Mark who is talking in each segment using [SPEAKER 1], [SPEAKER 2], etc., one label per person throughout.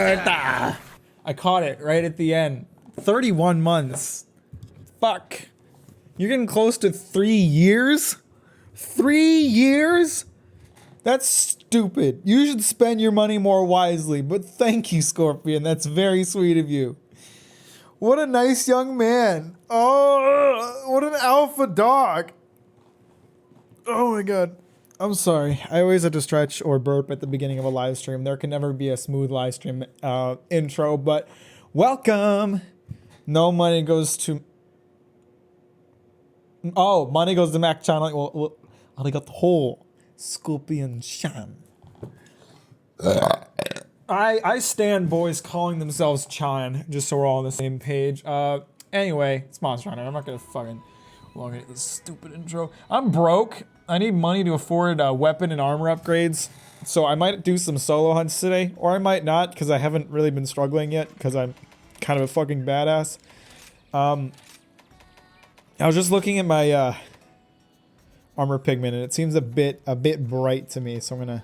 [SPEAKER 1] I caught it right at the end. 31 months. Fuck. You're getting close to 3 years? 3 years? That's stupid. You should spend your money more wisely, but thank you, Scorpion. That's very sweet of you. What a nice young man. Oh, what an alpha dog. Oh my god. I'm sorry. I always have to stretch or burp at the beginning of a live stream. There can never be a smooth live stream intro, but welcome. No money goes to... Oh, money goes to Mac Chan. Well, arigato, Scorpion Chan. I stand boys calling themselves Chan, just so we're all on the same page. Anyway, it's Monster Hunter. I'm not gonna fucking elongate this stupid intro. I'm broke. I need money to afford weapon and armor upgrades. So I might do some solo hunts today, or I might not, because I haven't really been struggling yet, because I'm kind of a fucking badass. I was just looking at my armor pigment, and it seems a bit bright to me, so I'm gonna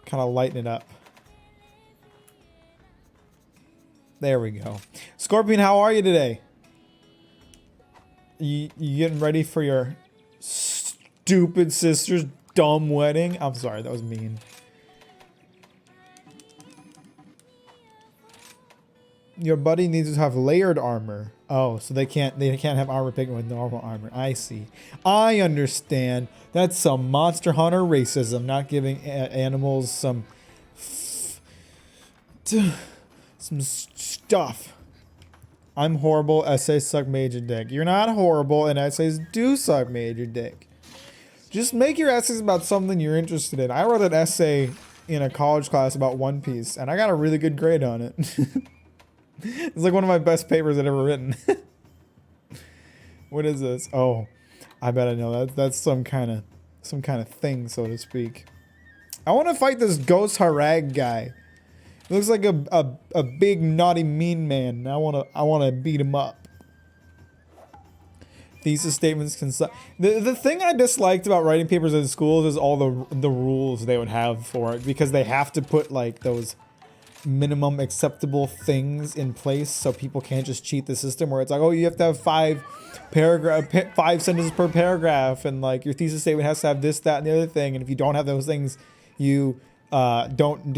[SPEAKER 1] kind of lighten it up. There we go. Scorpion, how are you today? You getting ready for your stupid sister's dumb wedding? I'm sorry, that was mean. Your buddy needs to have layered armor. Oh, so they can't have armor pigment with normal armor. I see. I understand. That's some Monster Hunter racism, not giving animals some stuff. I'm horrible. Essays suck major dick. You're not horrible, and essays do suck major dick. Just make your essays about something you're interested in. I wrote an essay in a college class about One Piece, and I got a really good grade on it. It's like one of my best papers I've ever written. What is this? Oh, I bet I know that. That's some kind of thing, so to speak. I want to fight this Ghost Harag guy. He looks like a big naughty mean man. I wanna beat him up. Thesis statements can suck. The thing I disliked about writing papers in schools is all the rules they would have for it, because they have to put like those minimum acceptable things in place so people can't just cheat the system, where it's like, oh, you have to have 5 sentences per paragraph, and like your thesis statement has to have this, that, and the other thing, and if you don't have those things, you don't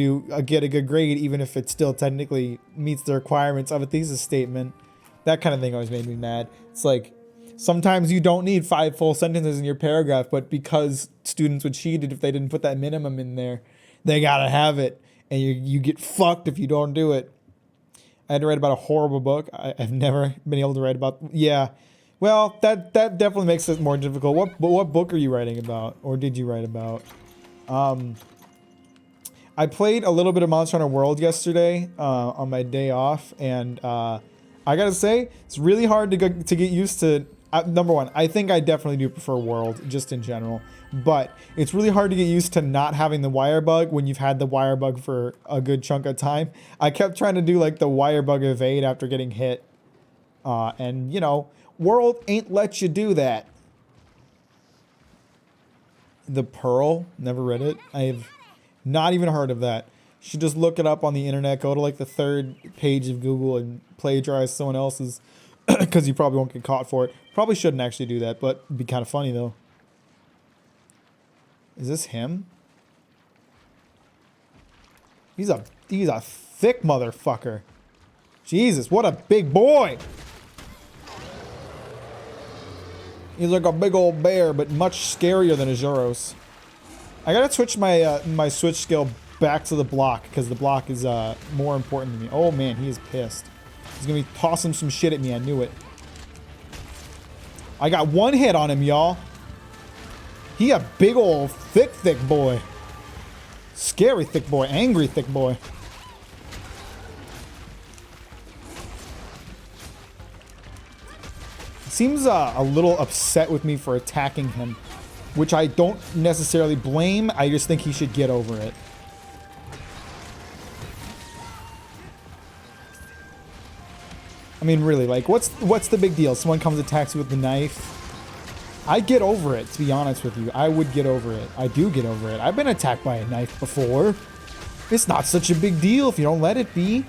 [SPEAKER 1] get a good grade, even if it still technically meets the requirements of a thesis statement. That kind of thing always made me mad. It's like, sometimes you don't need 5 full sentences in your paragraph, but because students would cheat it if they didn't put that minimum in there, they gotta have it. And you get fucked if you don't do it. I had to write about a horrible book. I've never been able to write about... Yeah. Well, that definitely makes it more difficult. What book are you writing about? Or did you write about? I played a little bit of Monster Hunter World yesterday on my day off. And I gotta say, it's really hard to get used to... number one, I think I definitely do prefer World, just in general. But it's really hard to get used to not having the wire bug when you've had the wire bug for a good chunk of time. I kept trying to do like the wire bug evade after getting hit. And, you know, World ain't let you do that. The Pearl? Never read it. I've not even heard of that. You should just look it up on the internet. Go to like the 3rd page of Google and plagiarize someone else's. Because you probably won't get caught for it. Probably shouldn't actually do that, but it'd be kind of funny though. Is this him? He's a thick motherfucker. Jesus, what a big boy. He's like a big old bear, but much scarier than a Zoros. I gotta switch my my switch skill back to the block, because the block is more important to me. Oh man, he is pissed. He's gonna be tossing some shit at me. I knew it. I got 1 hit on him, y'all. He a big old thick boy. Scary thick boy. Angry thick boy. Seems a little upset with me for attacking him, which I don't necessarily blame. I just think he should get over it. I mean, really, like, what's the big deal? Someone comes and attacks you with the knife. I get over it, to be honest with you. I would get over it. I do get over it. I've been attacked by a knife before. It's not such a big deal if you don't let it be.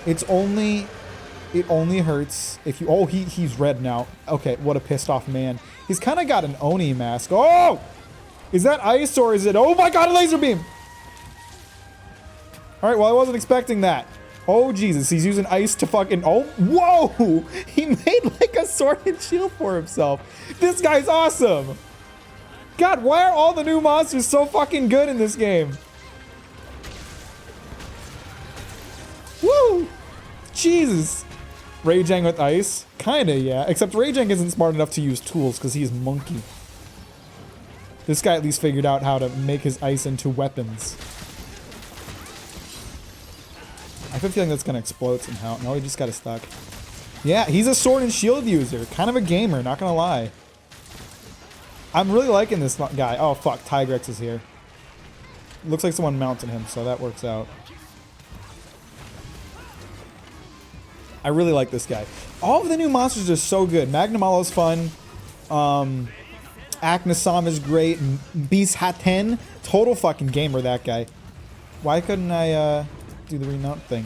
[SPEAKER 1] It only hurts if you... Oh, he's red now. Okay, what a pissed off man. He's kind of got an Oni mask. Oh! Is that ice or is it... Oh my god, a laser beam! Alright, well, I wasn't expecting that. Oh, Jesus, he's using ice to fucking... Oh, whoa! He made like a sword and shield for himself. This guy's awesome! God, why are all the new monsters so fucking good in this game? Woo! Jesus. Raging with ice? Kinda, yeah. Except Raging isn't smart enough to use tools because he's monkey. This guy at least figured out how to make his ice into weapons. I have a feeling that's gonna explode somehow. No, he just got it stuck. Yeah, he's a sword and shield user. Kind of a gamer, not gonna lie. I'm really liking this guy. Oh, fuck. Tigrex is here. Looks like someone mounted him, so that works out. I really like this guy. All of the new monsters are so good. Magnamalo's fun. Aknasam is great. Beast Haten. Total fucking gamer, that guy. Why couldn't I do the remount thing?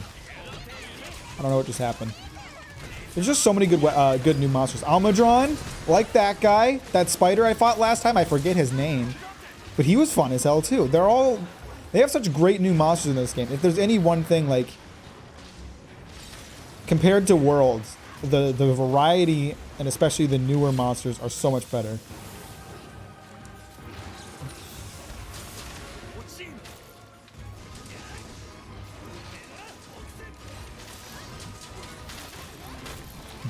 [SPEAKER 1] I don't know what just happened. There's just so many good new monsters. Almadron, like that guy. That spider I fought last time. I forget his name. But he was fun as hell, too. They have such great new monsters in this game. If there's any one thing, like... Compared to Worlds, the variety, and especially the newer monsters, are so much better.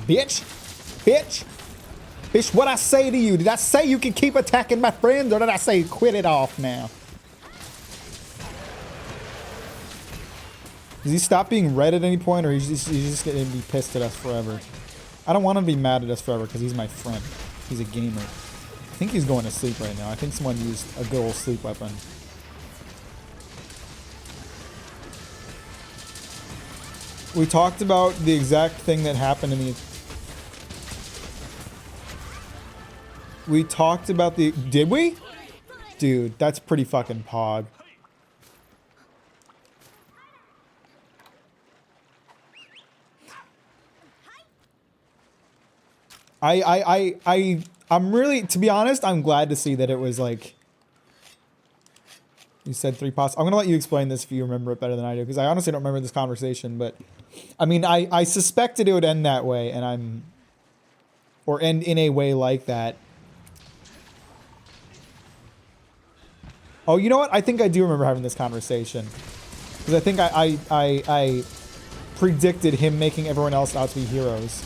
[SPEAKER 1] Bitch! Bitch! Bitch, what I say to you? Did I say you can keep attacking my friends, or did I say quit it off now? Does he stop being red at any point, or he's just going to be pissed at us forever? I don't want him to be mad at us forever, because he's my friend. He's a gamer. I think he's going to sleep right now. I think someone used a good old sleep weapon. We talked about the exact thing that happened in the... We talked about the... Did we? Dude, that's pretty fucking pog. I'm really, to be honest, I'm glad to see that it was like... You said 3 pots. I'm gonna let you explain this if you remember it better than I do, because I honestly don't remember this conversation, but... I mean, I suspected it would end that way, and I'm... Or end in a way like that. Oh, you know what? I think I do remember having this conversation. Because I think I predicted him making everyone else out to be heroes.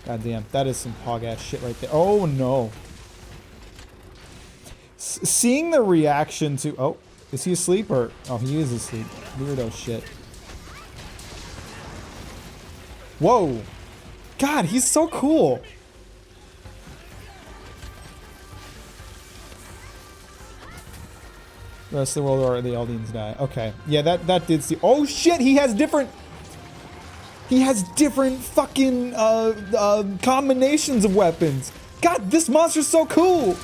[SPEAKER 1] God damn, that is some hog-ass shit right there. Oh, no. Seeing the reaction to... Oh, is he asleep or... Oh, he is asleep. Weirdo shit. Whoa. God, he's so cool. The rest of the world or the Eldians die. Okay. Yeah, that did see... Oh, shit, he has different... He has different fucking combinations of weapons. God, this monster's so cool.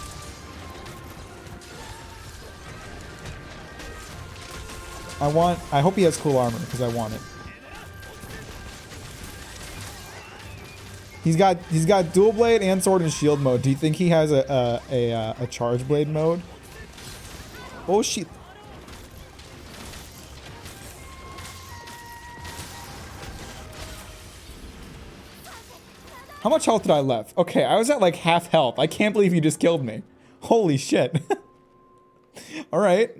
[SPEAKER 1] I hope he has cool armor because I want it. He's got dual blade and sword and shield mode. Do you think he has a charge blade mode? Oh shit. How much health did I left? Okay, I was at like half health. I can't believe you just killed me. Holy shit. Alright.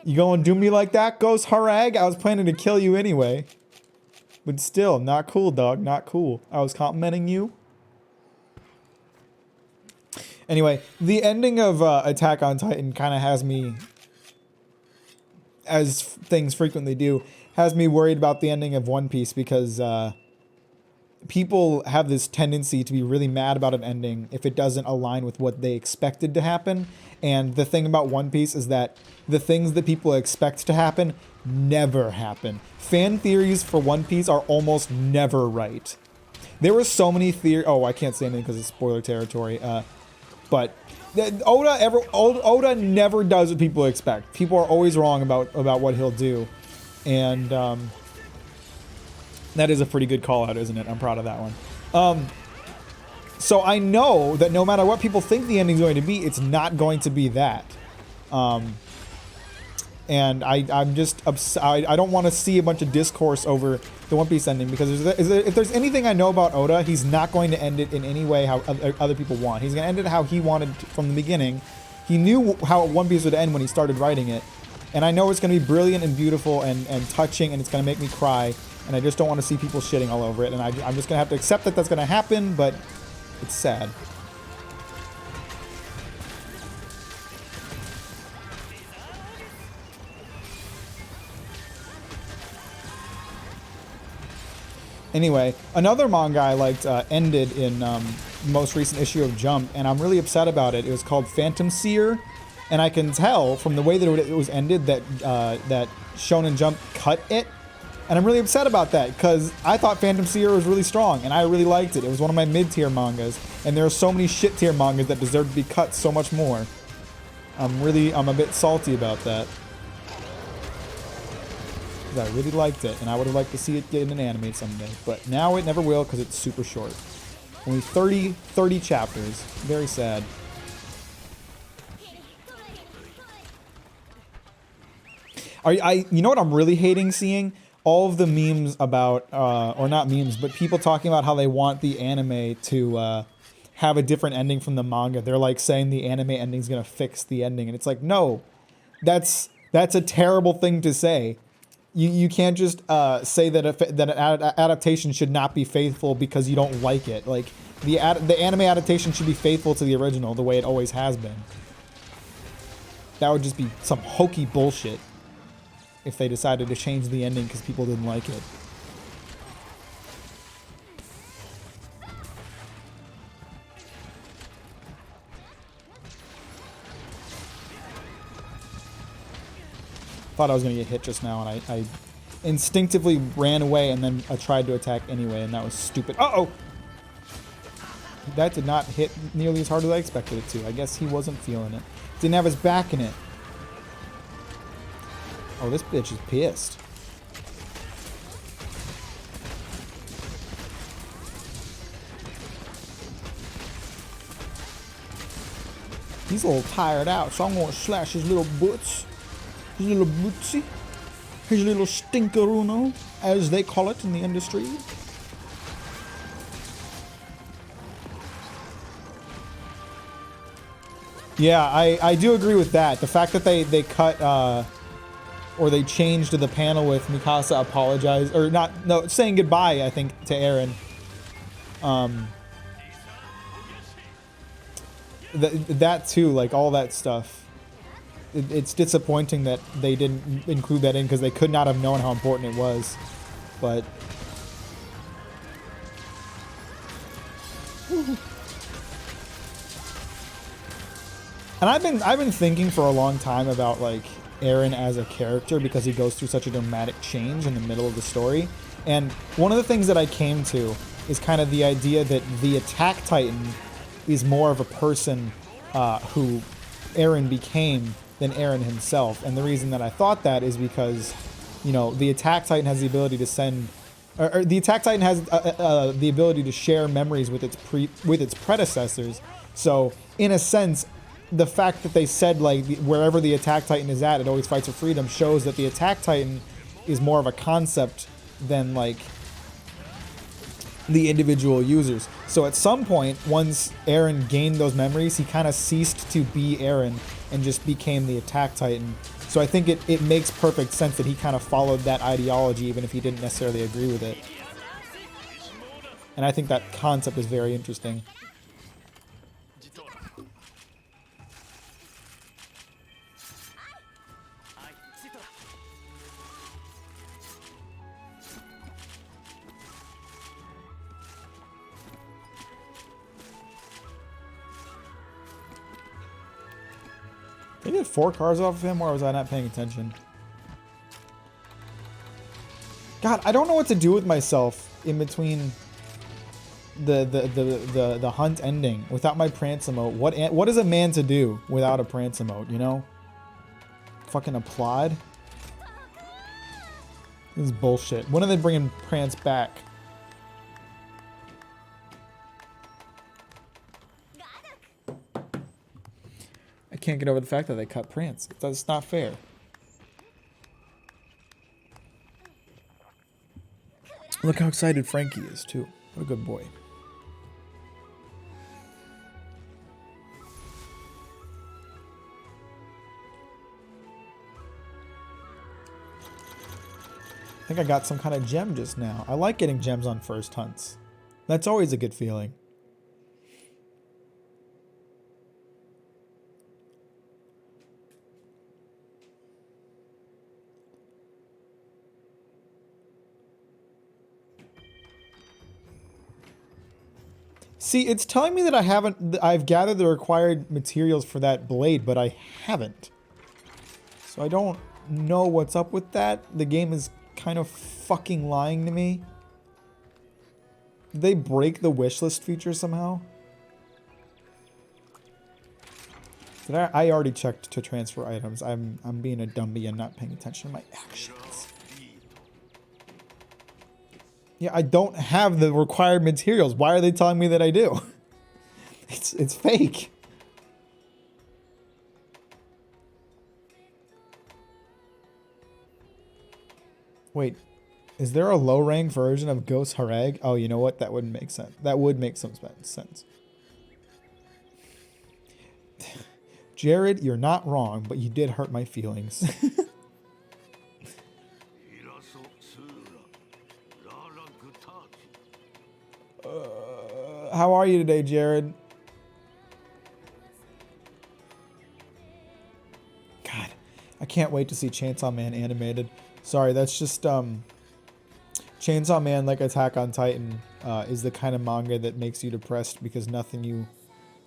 [SPEAKER 1] You gonna do me like that, Ghost Harag? I was planning to kill you anyway. But still, not cool, dog. Not cool. I was complimenting you. Anyway, the ending of Attack on Titan kind of has me, as things frequently do, has me worried about the ending of One Piece because people have this tendency to be really mad about an ending if it doesn't align with what they expected to happen. And the thing about One Piece is that the things that people expect to happen never happen. Fan theories for One Piece are almost never right. There were so many theories. Oh, I can't say anything because it's spoiler territory. But Oda never does what people expect. People are always wrong about what he'll do, and that is a pretty good call out, isn't it? I'm proud of that one. So I know that no matter what people think the ending's going to be, it's not going to be that. And I'm just I don't want to see a bunch of discourse over the One Piece ending, because if there's anything I know about Oda, he's not going to end it in any way how other people want. He's going to end it how he wanted from the beginning. He knew how One Piece would end when he started writing it. And I know it's going to be brilliant and beautiful and touching, and it's going to make me cry. And I just don't want to see people shitting all over it. And I'm just going to have to accept that that's going to happen, but it's sad. Anyway, another manga I liked ended in most recent issue of Jump, and I'm really upset about it. It was called Phantom Seer, and I can tell from the way that it was ended that that Shonen Jump cut it, and I'm really upset about that because I thought Phantom Seer was really strong, and I really liked it. It was one of my mid-tier mangas, and there are so many shit-tier mangas that deserve to be cut so much more. I'm a bit salty about that. I really liked it, and I would have liked to see it get in an anime someday. But now it never will because it's super short. Only 30 chapters. Very sad. You know what I'm really hating seeing? All of the memes about, or not memes, but people talking about how they want the anime to have a different ending from the manga. They're like saying the anime ending's gonna fix the ending, and it's like, no, that's a terrible thing to say. You can't just say that an adaptation should not be faithful because you don't like it. Like the anime adaptation should be faithful to the original the way it always has been. That would just be some hokey bullshit if they decided to change the ending because people didn't like it. Thought I was going to get hit just now, and I instinctively ran away, and then I tried to attack anyway, and that was stupid. Uh-oh! That did not hit nearly as hard as I expected it to. I guess he wasn't feeling it. Didn't have his back in it. Oh, this bitch is pissed. He's a little tired out, so I'm going to slash his little butts. His little bootsy. His little stinkeruno, as they call it in the industry. Yeah, I do agree with that. The fact that they cut, or they changed the panel with Mikasa apologize, or not, no, saying goodbye, I think, to Eren. That too, like all that stuff. It's disappointing that they didn't include that in because they could not have known how important it was. But and I've been thinking for a long time about like Eren as a character because he goes through such a dramatic change in the middle of the story. And one of the things that I came to is kind of the idea that the Attack Titan is more of a person who Eren became than Eren himself. And the reason that I thought that is because, you know, the Attack Titan has the ability to send, or the Attack Titan has the ability to share memories with its predecessors. So in a sense, the fact that they said like wherever the Attack Titan is at, it always fights for freedom, shows that the Attack Titan is more of a concept than like the individual users. So at some point, once Eren gained those memories, he kind of ceased to be Eren and just became the Attack Titan. So I think it makes perfect sense that he kind of followed that ideology even if he didn't necessarily agree with it. And I think that concept is very interesting. They did 4 cars off of him, or was I not paying attention? God, I don't know what to do with myself in between the hunt ending without my prance emote. What is a man to do without a prance emote, you know? Fucking applaud. This is bullshit. When are they bringing prance back? I can't get over the fact that they cut prance. That's not fair. Look how excited Frankie is, too. What a good boy. I think I got some kind of gem just now. I like getting gems on first hunts. That's always a good feeling. See, it's telling me that I've gathered the required materials for that blade, but I haven't. So I don't know what's up with that. The game is kind of fucking lying to me. Did they break the wishlist feature somehow? I already checked to transfer items. I'm being a dummy and not paying attention to my actions. Yeah, I don't have the required materials. Why are they telling me that I do? It's fake. Wait, is there a low rank version of Ghost Harag? Oh, you know what? That wouldn't make sense. That would make some sense. Jared, you're not wrong, but you did hurt my feelings. How are you today, Jared? God, I can't wait to see Chainsaw Man animated. Sorry, that's just Chainsaw Man, like Attack on Titan, is the kind of manga that makes you depressed because none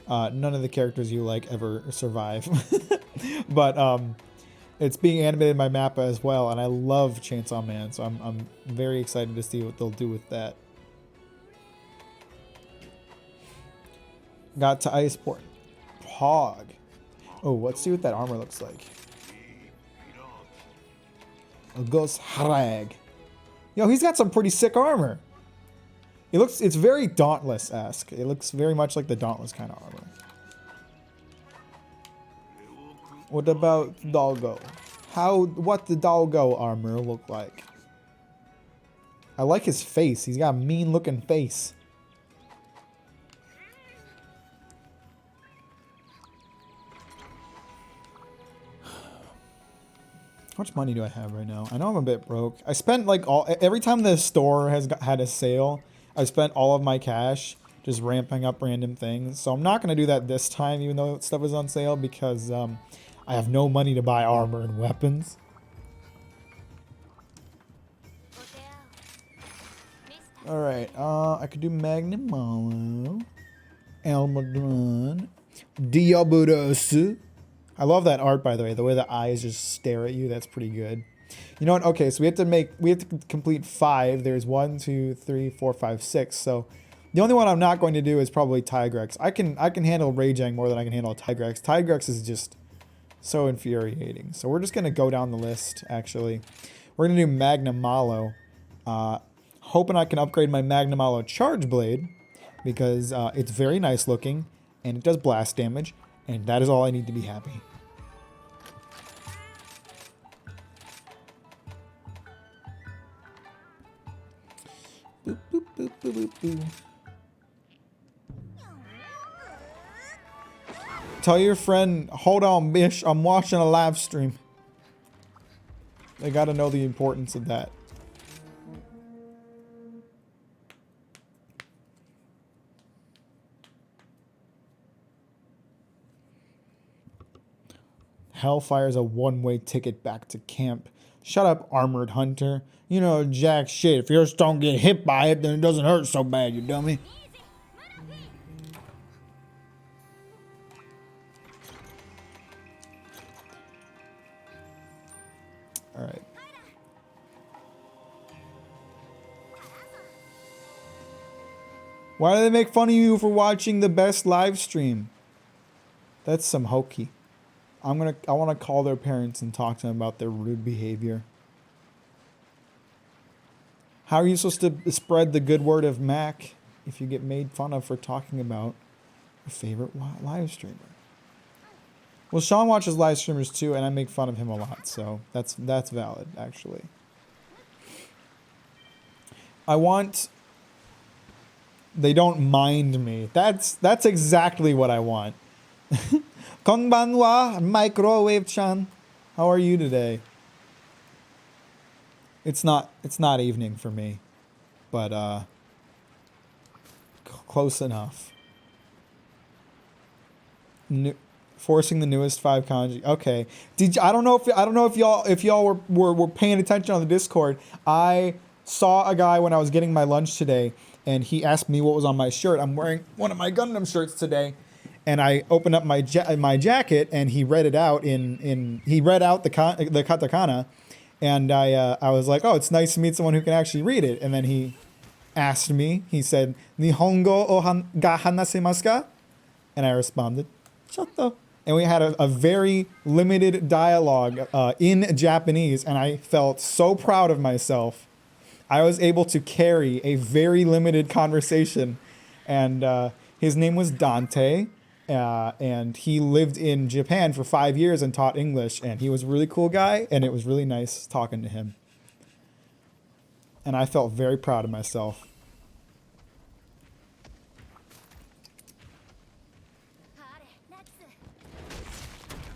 [SPEAKER 1] of the characters you like ever survive. But it's being animated by Mappa as well, and I love Chainsaw Man, so I'm very excited to see what they'll do with that. Got to Iceport. Pog. Oh, let's see what that armor looks like. A Ghost Harag. Yo, he's got some pretty sick armor. It's very Dauntless-esque. It looks very much like the Dauntless kind of armor. What about Doggo? What the Doggo armor look like? I like his face. He's got a mean looking face. How much money do I have right now? I know I'm a bit broke. I spent like every time the store has had a sale, I spent all of my cash just ramping up random things. So I'm not going to do that this time, even though stuff is on sale, because I have no money to buy armor and weapons. Alright, I could do Magnamalo, Almadron, Diabolos. I love that art, by the way. The way the eyes just stare at you, that's pretty good. You know what? Okay, so we have to complete 5. There's 1, 2, 3, 4, 5, 6. So the only one I'm not going to do is probably Tigrex. I can handle Raging more than I can handle Tigrex. Tigrex is just so infuriating. So we're just gonna go down the list. Actually, we're gonna do Magnamalo. Hoping I can upgrade my Magnamalo Charge Blade because it's very nice looking and it does blast damage. And that is all I need to be happy. Boop, boop, boop, boop, boop, boop. Tell your friend, hold on, bish, I'm watching a live stream. They gotta know the importance of that. Hellfire's a one-way ticket back to camp. Shut up, Armored Hunter. You know jack shit. If you just don't get hit by it, then it doesn't hurt so bad, you dummy. Alright. Why do they make fun of you for watching the best live stream? That's some hokey. I want to call their parents and talk to them about their rude behavior. How are you supposed to spread the good word of Mac if you get made fun of for talking about your favorite live streamer? Well, Sean watches live streamers too, and I make fun of him a lot, so that's valid, actually. I want... They don't mind me. That's exactly what I want. Konbanwa, microwave-chan. How are you today? It's not evening for me, but close enough. Forcing the newest 5 kanji. Okay. I don't know if y'all were paying attention on the Discord. I saw a guy when I was getting my lunch today, and he asked me what was on my shirt. I'm wearing one of my Gundam shirts today, and I opened up my jacket, and he read it out he read out the katakana, and I was like, oh, it's nice to meet someone who can actually read it. And then he asked me. He said, "Nihongo ga hanasemasu ka?" And I responded, "Chotto." And we had a very limited dialogue in Japanese, and I felt so proud of myself. I was able to carry a very limited conversation, and his name was Dante, and he lived in Japan for 5 years and taught English, and he was a really cool guy, and it was really nice talking to him. And I felt very proud of myself.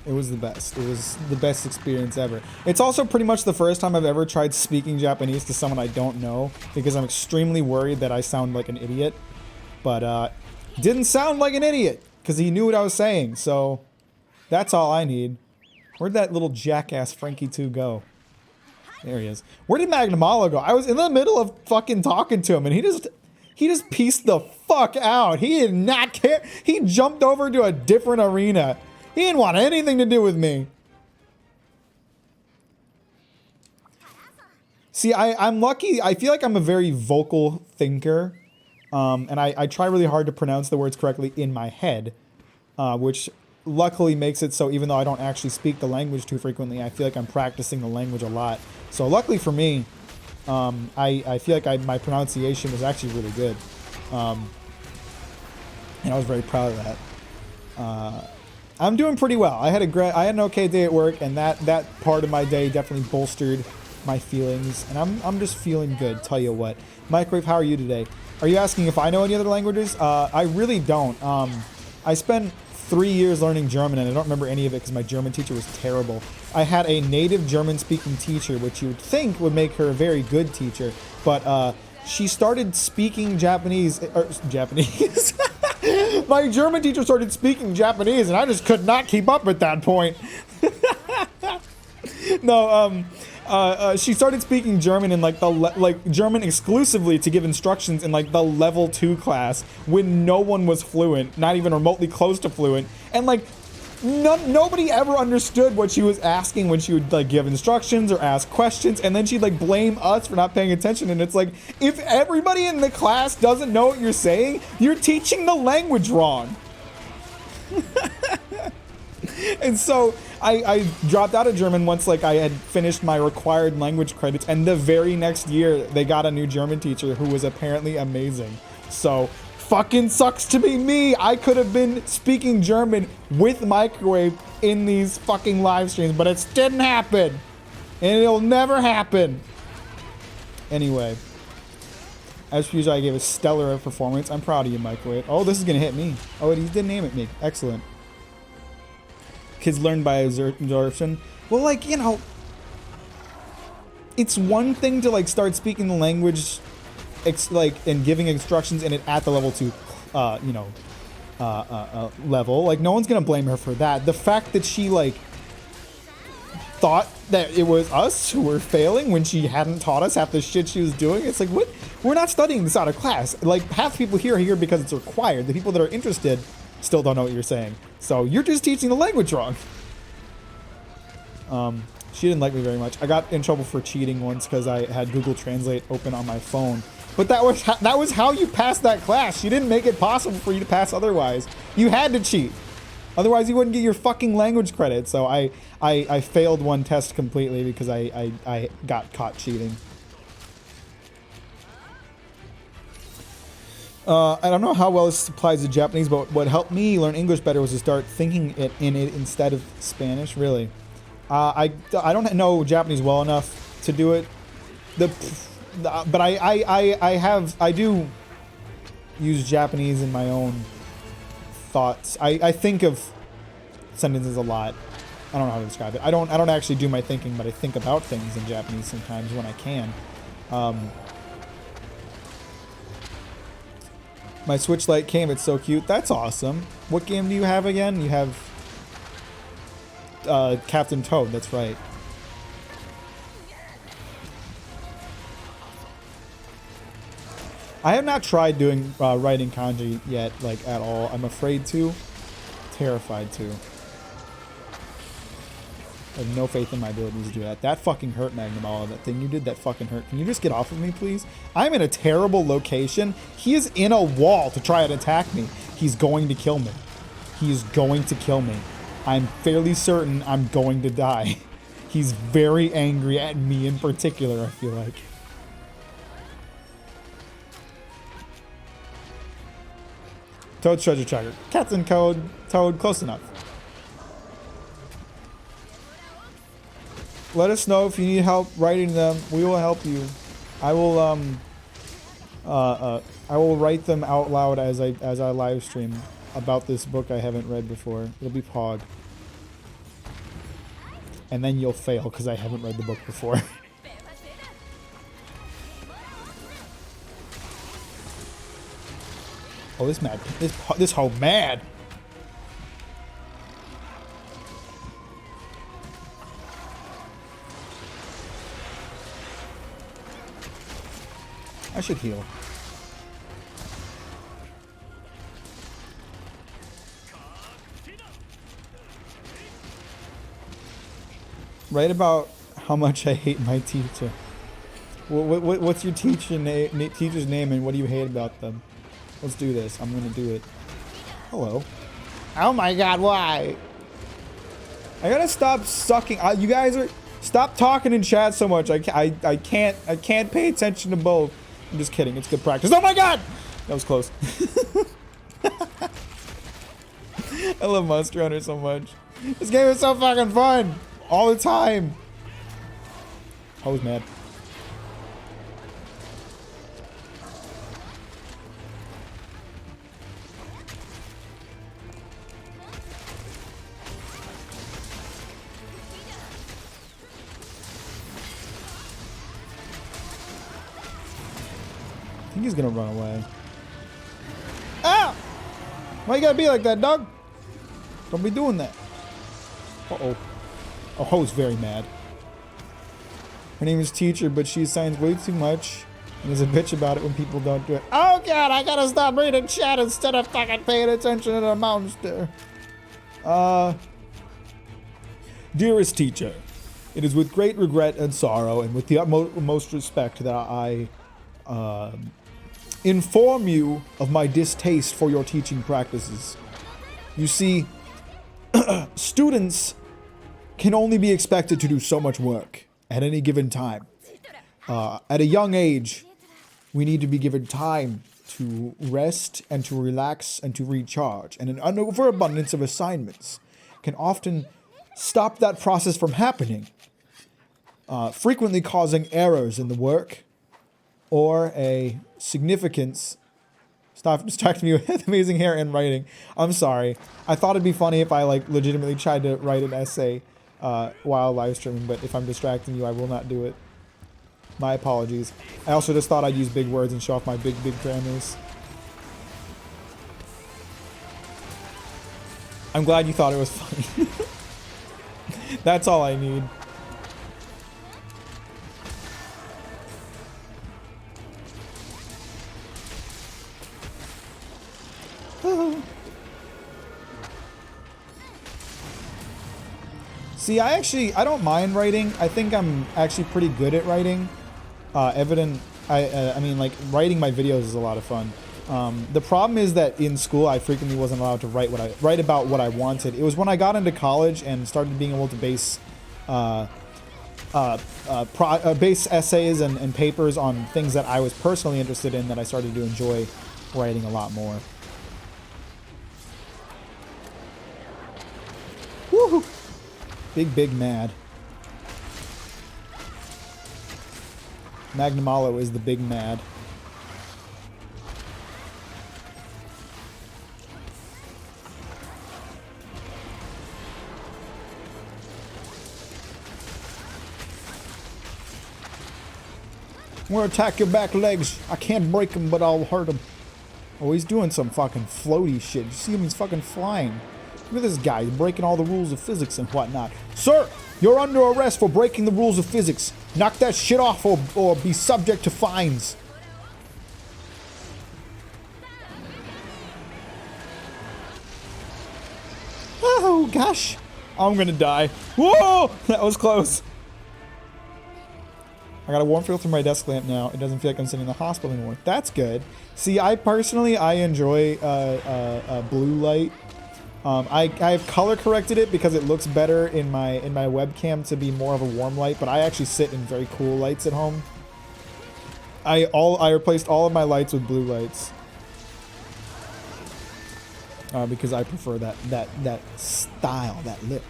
[SPEAKER 1] It was the best. It was the best experience ever. It's also pretty much the first time I've ever tried speaking Japanese to someone I don't know, because I'm extremely worried that I sound like an idiot. But didn't sound like an idiot, because he knew what I was saying, so that's all I need. Where'd that little jackass Frankie 2 go? There he is. Where did Magnamalo go? I was in the middle of fucking talking to him, and he just pieced the fuck out. He did not care. He jumped over to a different arena. He didn't want anything to do with me. See, I'm lucky. I feel like I'm a very vocal thinker. And I try really hard to pronounce the words correctly in my head. Which luckily makes it so even though I don't actually speak the language too frequently, I feel like I'm practicing the language a lot. So luckily for me, I feel like my pronunciation was actually really good. And I was very proud of that. I'm doing pretty well. I had an okay day at work, and that part of my day definitely bolstered my feelings, and I'm just feeling good, tell you what. Microwave, how are you today? Are you asking if I know any other languages? I really don't. I spent 3 years learning German, and I don't remember any of it because my German teacher was terrible. I had a native German-speaking teacher, which you would think would make her a very good teacher, but she started speaking Japanese. My German teacher started speaking Japanese, and I just could not keep up at that point. No, she started speaking German in like German exclusively to give instructions in like the level 2 class when no one was fluent, not even remotely close to fluent, and like nobody ever understood what she was asking when she would like give instructions or ask questions, and then she'd like blame us for not paying attention. And it's like, if everybody in the class doesn't know what you're saying, you're teaching the language wrong. And so I dropped out of German once like I had finished my required language credits, and the very next year they got a new German teacher who was apparently amazing. So fucking sucks to be me. I could have been speaking German with Microwave in these fucking live streams, but it didn't happen. And it'll never happen. Anyway. As usual, I gave a stellar performance. I'm proud of you, Microwave. Oh, this is gonna hit me. Oh, he didn't aim at me. Excellent. Kids learn by absorption. Well, like, you know, it's one thing to like start speaking the language and giving instructions in it at the level 2 level. Like, no one's gonna blame her for that. The fact that she like thought that it was us who were failing when she hadn't taught us half the shit she was doing, it's like, what? We're not studying this out of class. Like, half the people here are here because it's required. The people that are interested still don't know what you're saying, so you're just teaching the language wrong. She didn't like me very much. I got in trouble for cheating once because I had Google Translate open on my phone, But that was how you passed that class. She didn't make it possible for you to pass otherwise. You had to cheat. Otherwise, you wouldn't get your fucking language credit. So I failed one test completely because I got caught cheating. I don't know how well this applies to Japanese, but what helped me learn English better was to start thinking it in it instead of Spanish. Really, I don't know Japanese well enough to do it. But I do use Japanese in my own thoughts. I think of sentences a lot. I don't know how to describe it. I don't actually do my thinking, but I think about things in Japanese sometimes when I can. My Switch Lite came. It's so cute. That's awesome. What game do you have again? You have Captain Toad. That's right. I have not tried doing writing kanji yet, like at all. I'm afraid to. Terrified to. I have no faith in my abilities to do that. That fucking hurt, Magnaball. That thing you did, that fucking hurt. Can you just get off of me, please? I'm in a terrible location. He is in a wall to try and attack me. He's going to kill me. He is going to kill me. I'm fairly certain I'm going to die. He's very angry at me in particular, I feel like. Toad's Treasure Tracker. Captain Toad, close enough. Let us know if you need help writing them. We will help you. I will write them out loud as I live stream about this book I haven't read before. It'll be Pog. And then you'll fail because I haven't read the book before. Oh, this hoe mad. I should heal. Write about how much I hate my teacher. What's your teacher's name and what do you hate about them? Let's do this. I'm gonna do it. Hello. Oh my god, why? I gotta stop sucking. You guys are... Stop talking in chat so much. I can't pay attention to both. I'm just kidding. It's good practice. Oh my god! That was close. I love Monster Hunter so much. This game is so fucking fun. All the time. I was mad. I think he's gonna run away. Ah! Why you gotta be like that, dog? Don't be doing that. Uh-oh. Oh, Ho's very mad. Her name is Teacher, but she signs way too much and is a bitch about it when people don't do it. Oh god, I gotta stop reading chat instead of fucking paying attention to the monster. Dearest Teacher, it is with great regret and sorrow and with the utmost respect that I inform you of my distaste for your teaching practices. You see, students can only be expected to do so much work at any given time. At a young age, we need to be given time to rest and to relax and to recharge. And an overabundance of assignments can often stop that process from happening, frequently causing errors in the work or a significance. Stop distracting me with amazing hair and writing. I'm sorry. I thought it'd be funny if I like legitimately tried to write an essay while live streaming, but if I'm distracting you, I will not do it. My apologies. I also just thought I'd use big words and show off my big grammars. I'm glad you thought it was funny. That's all I need. See, I don't mind writing. I think I'm actually pretty good at writing. Evident I mean, like, writing my videos is a lot of fun. The problem is that in school I frequently wasn't allowed to write about what I wanted. It was when I got into college and started being able to base base essays and papers on things that I was personally interested in that I started to enjoy writing a lot more. Woohoo! Big mad. Magnamalo is the big mad. I'm gonna attack your back legs. I can't break them, but I'll hurt him. Oh, he's doing some fucking floaty shit. You see him? He's fucking flying. Look at this guy. He's breaking all the rules of physics and whatnot. Sir, you're under arrest for breaking the rules of physics. Knock that shit off or be subject to fines. Oh, gosh. I'm gonna die. Whoa! That was close. I got a warm feel through my desk lamp now. It doesn't feel like I'm sitting in the hospital anymore. That's good. See, I enjoy blue light. I've color corrected it because it looks better in my webcam to be more of a warm light, but I actually sit in very cool lights at home. I replaced all of my lights with blue lights. Because I prefer that style, that look.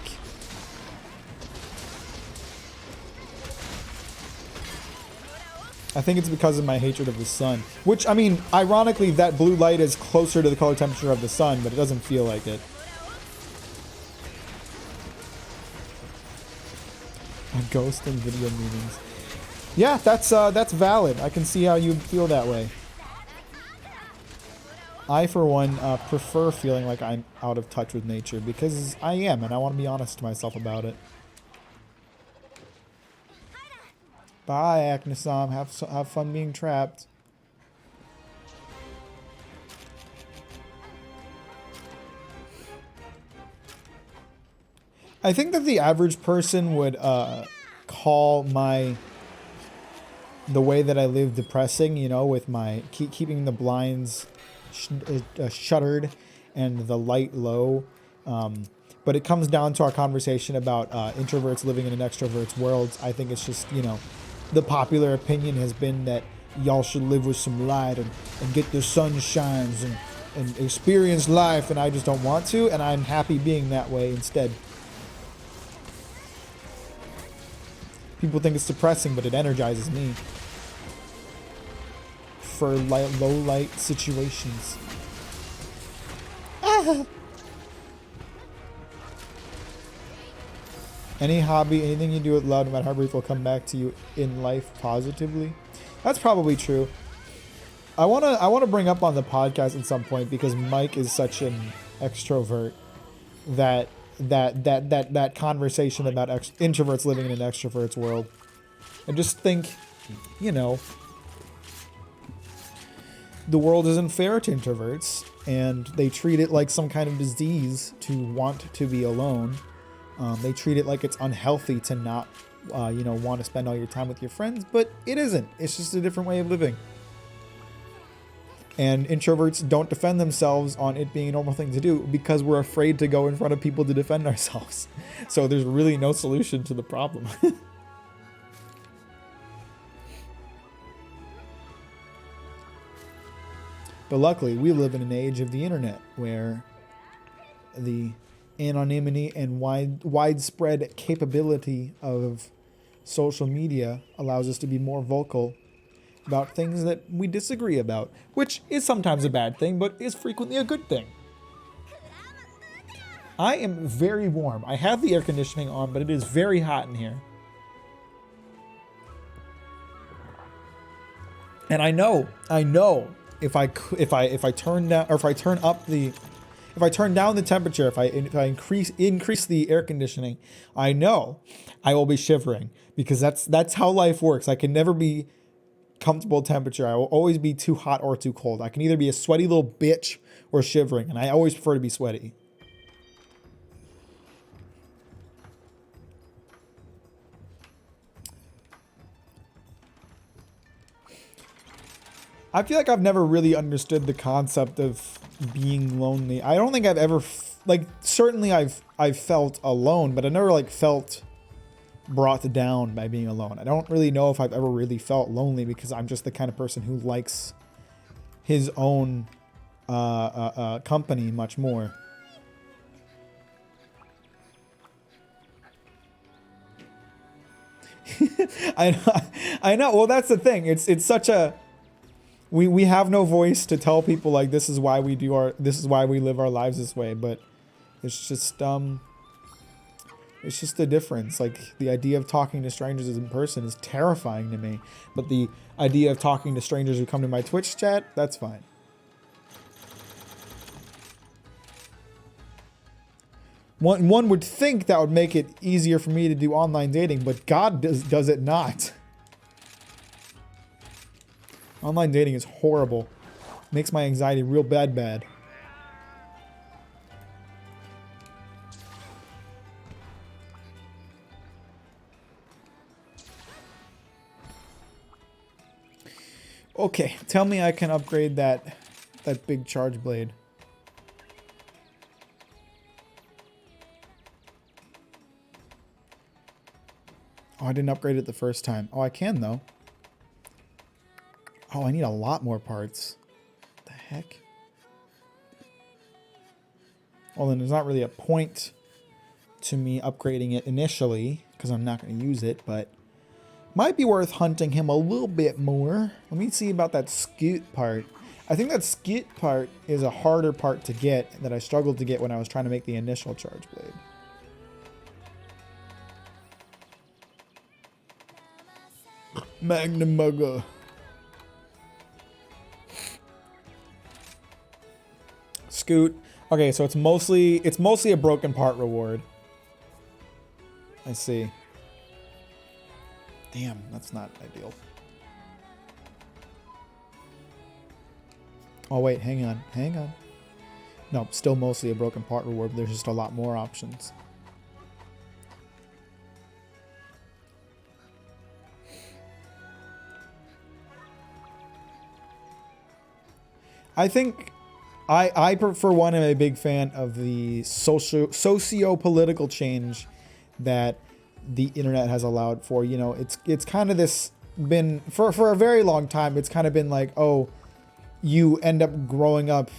[SPEAKER 1] I think it's because of my hatred of the sun. Which, I mean, ironically, that blue light is closer to the color temperature of the sun, but it doesn't feel like it. A ghost in video meetings. Yeah, that's valid. I can see how you feel that way. I, for one, prefer feeling like I'm out of touch with nature, because I am, and I want to be honest to myself about it. Bye, Aknesam. Have fun being trapped. I think that the average person would call the way that I live depressing, you know, with my keeping the blinds shuttered and the light low. But it comes down to our conversation about introverts living in an extrovert's world. I think it's just, you know, the popular opinion has been that y'all should live with some light and get the sunshines and experience life, and I just don't want to, and I'm happy being that way instead. People think it's depressing, but it energizes me for low light situations. Ah. Any hobby, anything you do it loud, no matter how brief, will come back to you in life positively. That's probably true. I wanna bring up on the podcast at some point, because Mike is such an extrovert that conversation about introverts living in an extrovert's world. I just think, you know, the world isn't fair to introverts, and they treat it like some kind of disease to want to be alone. They treat it like it's unhealthy to not, you know, want to spend all your time with your friends, but it isn't. It's just a different way of living. And introverts don't defend themselves on it being a normal thing to do because we're afraid to go in front of people to defend ourselves. So there's really no solution to the problem. But luckily, we live in an age of the internet where the anonymity and widespread capability of social media allows us to be more vocal about things that we disagree about, which is sometimes a bad thing, but is frequently a good thing. I am very warm. I have the air conditioning on, but it is very hot in here. And I know if I turn down the temperature, if I increase the air conditioning, I know I will be shivering, because that's how life works. I can never be comfortable temperature. I will always be too hot or too cold. I can either be a sweaty little bitch or shivering, and I always prefer to be sweaty. I feel like I've never really understood the concept of being lonely. I don't think I've ever like, certainly I've felt alone, but I never like felt brought down by being alone. I don't really know if I've ever really felt lonely because I'm just the kind of person who likes his own company much more. I know. Well, that's the thing. It's such a we have no voice to tell people like this is why we live our lives this way, but it's just the difference. Like the idea of talking to strangers in person is terrifying to me, but the idea of talking to strangers who come to my Twitch chat, that's fine. One would think that would make it easier for me to do online dating, but God does it not. Online dating is horrible. Makes my anxiety real bad. Okay, tell me I can upgrade that big charge blade. Oh, I didn't upgrade it the first time. Oh, I can though. Oh, I need a lot more parts. What the heck? Well, then there's not really a point to me upgrading it initially because I'm not going to use it, but might be worth hunting him a little bit more. Let me see about that scoot part. I think that scoot part is a harder part to get that I struggled to get when I was trying to make the initial charge blade. Magnum Mugger. Scoot. Okay, so it's mostly a broken part reward. I see. Damn, that's not ideal. Oh wait, hang on. Nope, still mostly a broken part reward, but there's just a lot more options. I think I for one am a big fan of the socio-political change that the internet has allowed for. You know, it's kind of this been for a very long time. It's kind of been like, oh, you end up growing up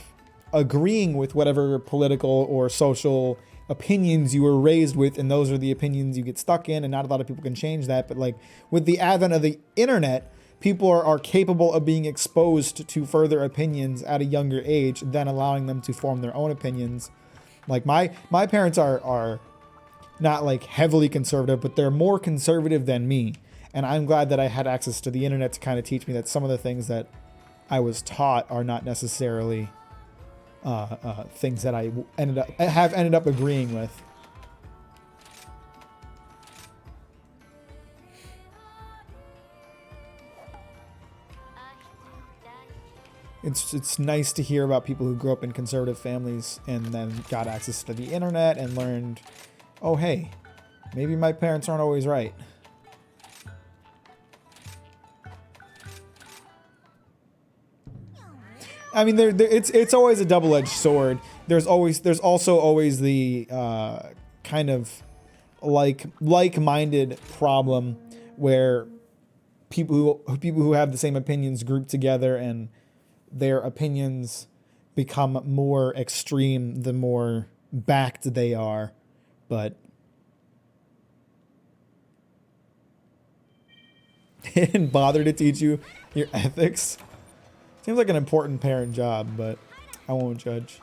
[SPEAKER 1] agreeing with whatever political or social opinions you were raised with, and those are the opinions you get stuck in, and not a lot of people can change that. But like with the advent of the internet, people are capable of being exposed to further opinions at a younger age, then allowing them to form their own opinions. Like my parents are not like heavily conservative, but they're more conservative than me. And I'm glad that I had access to the internet to kind of teach me that some of the things that I was taught are not necessarily things that I ended up agreeing with. It's nice to hear about people who grew up in conservative families and then got access to the internet and learned, oh hey, maybe my parents aren't always right. I mean, it's always a double-edged sword. There's also always the kind of like-minded problem where people who have the same opinions group together and their opinions become more extreme the more backed they are. But they didn't bother to teach you your ethics. Seems like an important parent job, but I won't judge.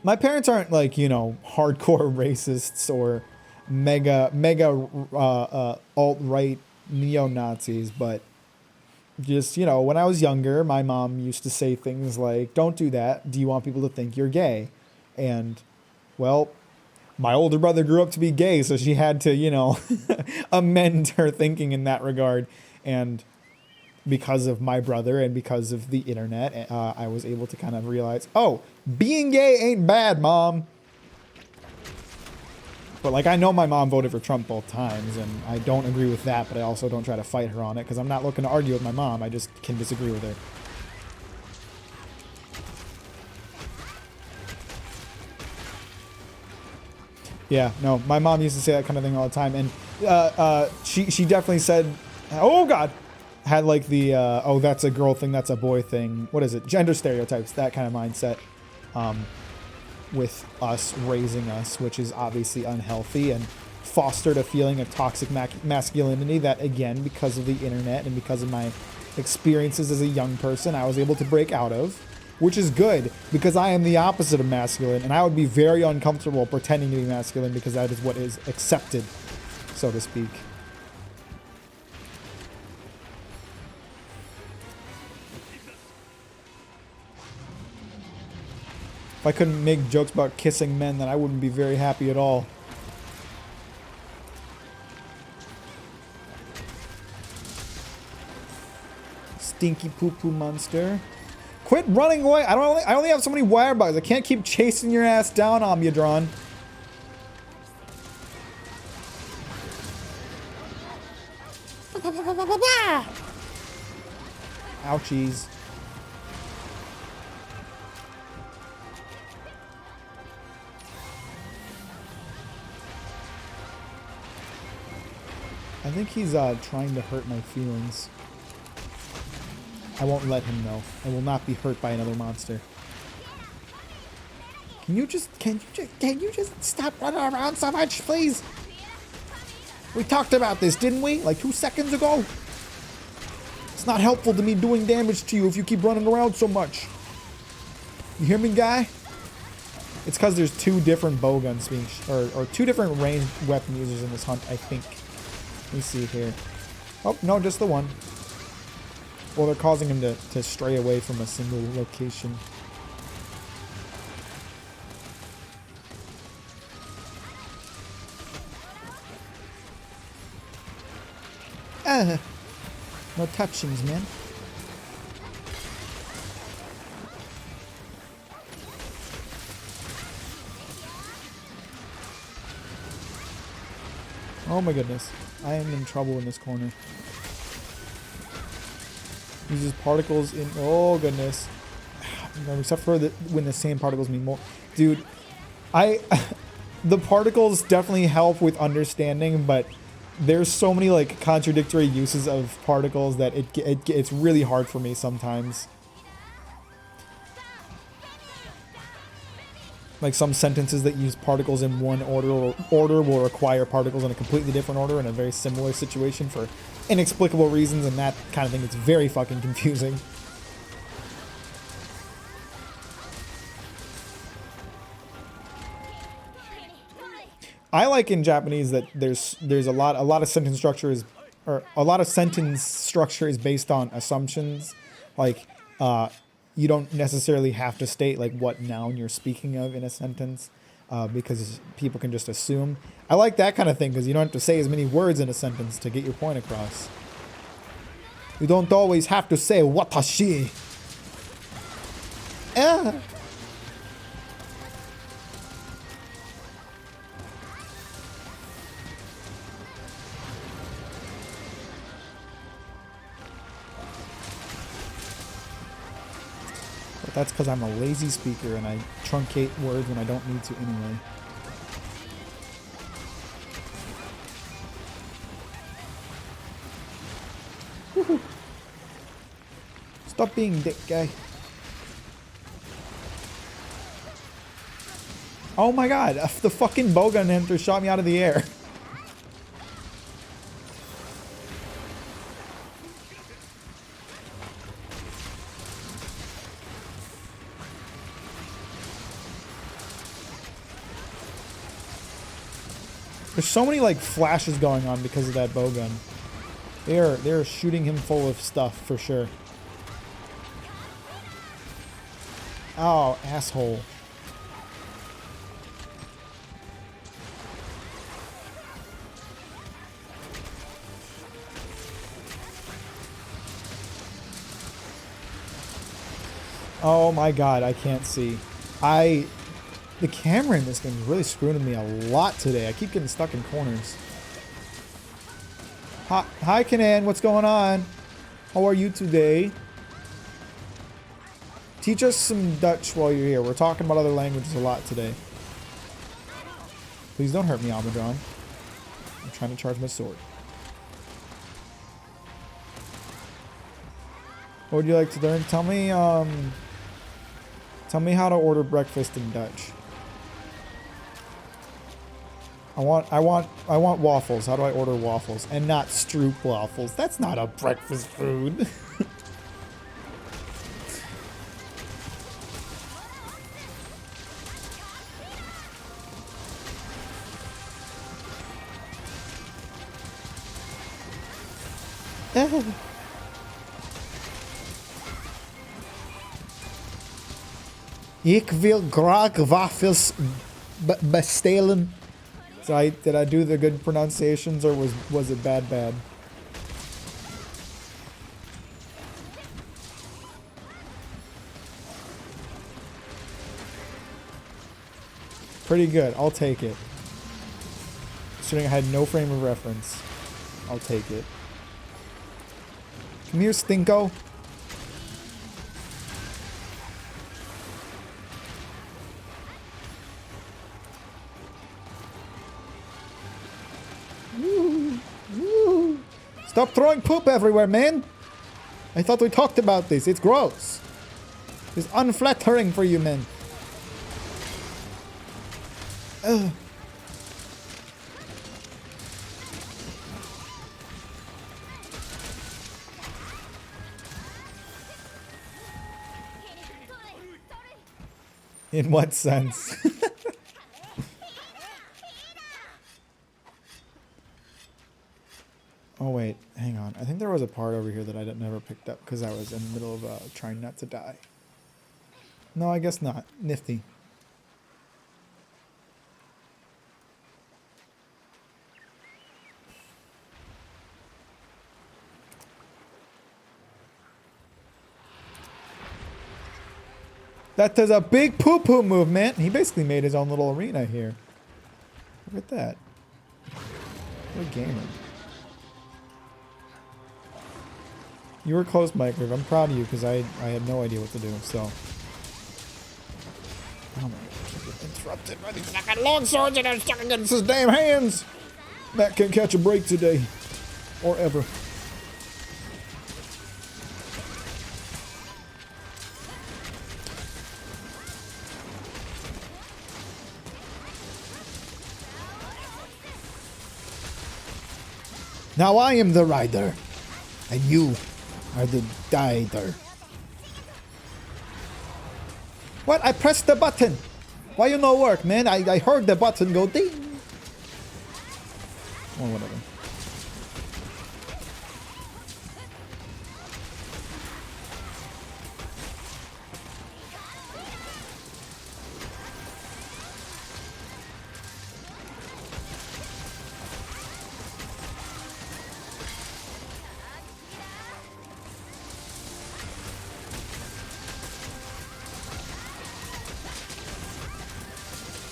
[SPEAKER 1] My parents aren't like, you know, hardcore racists or mega alt-right neo-Nazis, but just, you know, when I was younger, my mom used to say things like, don't do that. Do you want people to think you're gay? And, well, my older brother grew up to be gay, so she had to, you know, amend her thinking in that regard. And because of my brother and because of the internet, I was able to kind of realize, oh, being gay ain't bad, Mom. But like, I know my mom voted for Trump both times, and I don't agree with that, but I also don't try to fight her on it, because I'm not looking to argue with my mom. I just can disagree with her. Yeah, no, my mom used to say that kind of thing all the time, and she definitely said, oh god, had like the oh, that's a girl thing, that's a boy thing. What is it? Gender stereotypes, that kind of mindset. With us raising us, which is obviously unhealthy and fostered a feeling of toxic masculinity that, again, because of the internet and because of my experiences as a young person, I was able to break out of, which is good because I am the opposite of masculine, and I would be very uncomfortable pretending to be masculine because that is what is accepted, so to speak. If I couldn't make jokes about kissing men, then I wouldn't be very happy at all. Stinky poo-poo monster. Quit running away! I only have so many wire bugs. I can't keep chasing your ass down, Omnidron. Ouchies. I think he's trying to hurt my feelings. I won't let him know. I will not be hurt by another monster. Can you just stop running around so much, please? We talked about this, didn't we? Like 2 seconds ago? It's not helpful to me doing damage to you if you keep running around so much. You hear me, guy? It's because there's 2 different bowguns being, or 2 different ranged weapon users in this hunt, I think. Let me see here. Oh, no, just the one. Well, they're causing him to stray away from a single location. No touchings, man. Oh my goodness. I am in trouble in this corner. Uses particles in... Oh goodness. Except for when the same particles mean more. Dude, the particles definitely help with understanding, but there's so many like contradictory uses of particles that it's really hard for me sometimes. Like some sentences that use particles in one order will require particles in a completely different order in a very similar situation for inexplicable reasons, and that kind of thing is very fucking confusing. I like in Japanese that there's a lot of sentence structure is, or a lot of sentence structure is based on assumptions, like you don't necessarily have to state like what noun you're speaking of in a sentence, because people can just assume. I like that kind of thing because you don't have to say as many words in a sentence to get your point across. You don't always have to say watashi. But that's because I'm a lazy speaker and I truncate words when I don't need to anyway. Woohoo. Stop being dick guy. Oh my god, the fucking bowgun hunter shot me out of the air. There's so many like flashes going on because of that bowgun. They're shooting him full of stuff for sure. Oh, asshole. Oh my god, I can't see. The camera in this game is really screwing me a lot today. I keep getting stuck in corners. Hi, Kanan. What's going on? How are you today? Teach us some Dutch while you're here. We're talking about other languages a lot today. Please don't hurt me, Almadron. I'm trying to charge my sword. What would you like to learn? Tell me how to order breakfast in Dutch. I want waffles. How do I order waffles? And not stroop waffles. That's not a breakfast food. Ik wil graag wafels bestellen. So did I do the good pronunciations, or was it bad? Pretty good. I'll take it. Considering I had no frame of reference, I'll take it. Come here, Stinko. Stop throwing poop everywhere, man. I thought we talked about this. It's gross. It's unflattering for you, man. Ugh. In what sense? Oh wait, hang on. I think there was a part over here that I never picked up because I was in the middle of trying not to die. No, I guess not. Nifty. That does a big poo-poo movement. He basically made his own little arena here. Look at that. What a gamer. You were close, Microwave. I'm proud of you because I had no idea what to do, so. Oh my god, I get interrupted by these fucking long swords and I'm stuck against his damn hands! Matt can't catch a break today. Or ever. Now I am the rider, and you are the dider. What? I pressed the button. Why you no work, man? I heard the button go ding. Or whatever.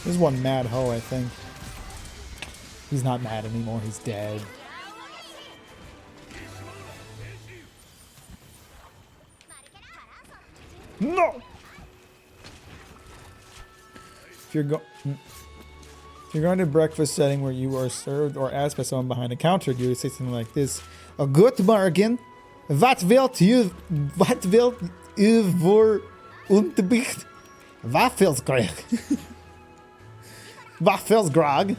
[SPEAKER 1] This is one mad hoe, I think. He's not mad anymore, he's dead. No! If you're going to breakfast setting where you are served or asked by someone behind a counter, you would say something like this. A good morgen. Wat wilt u voor ontbijt? Wafelsgreg. Wafelsgrog.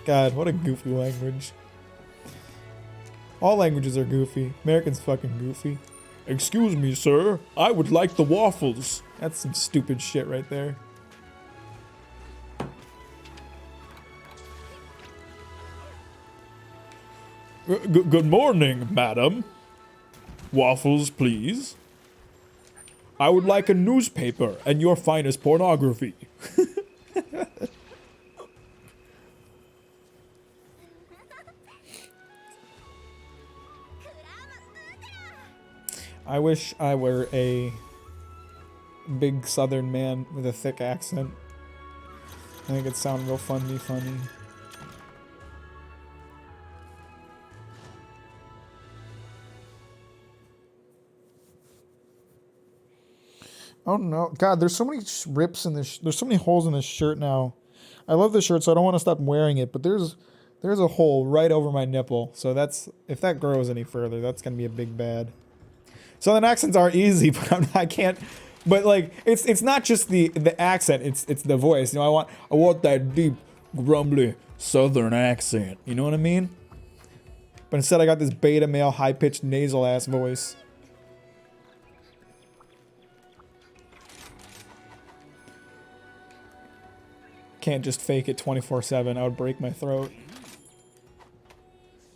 [SPEAKER 1] God, what a goofy language. All languages are goofy. American's fucking goofy. Excuse me, sir. I would like the waffles. That's some stupid shit right there. Good morning, madam. Waffles, please. I would like a newspaper and your finest pornography. I wish I were a big southern man with a thick accent. I think it sounded real funny. Oh no, God! There's so many rips in this. There's so many holes in this shirt now. I love the shirt, so I don't want to stop wearing it. But there's a hole right over my nipple. So that's, if that grows any further, that's gonna be a big bad. Southern accents are easy, but I can't. But like, it's not just the accent. It's the voice. You know, I want that deep, grumbly Southern accent. You know what I mean? But instead, I got this beta male, high pitched, nasal ass voice. Can't just fake it 24/7. I would break my throat.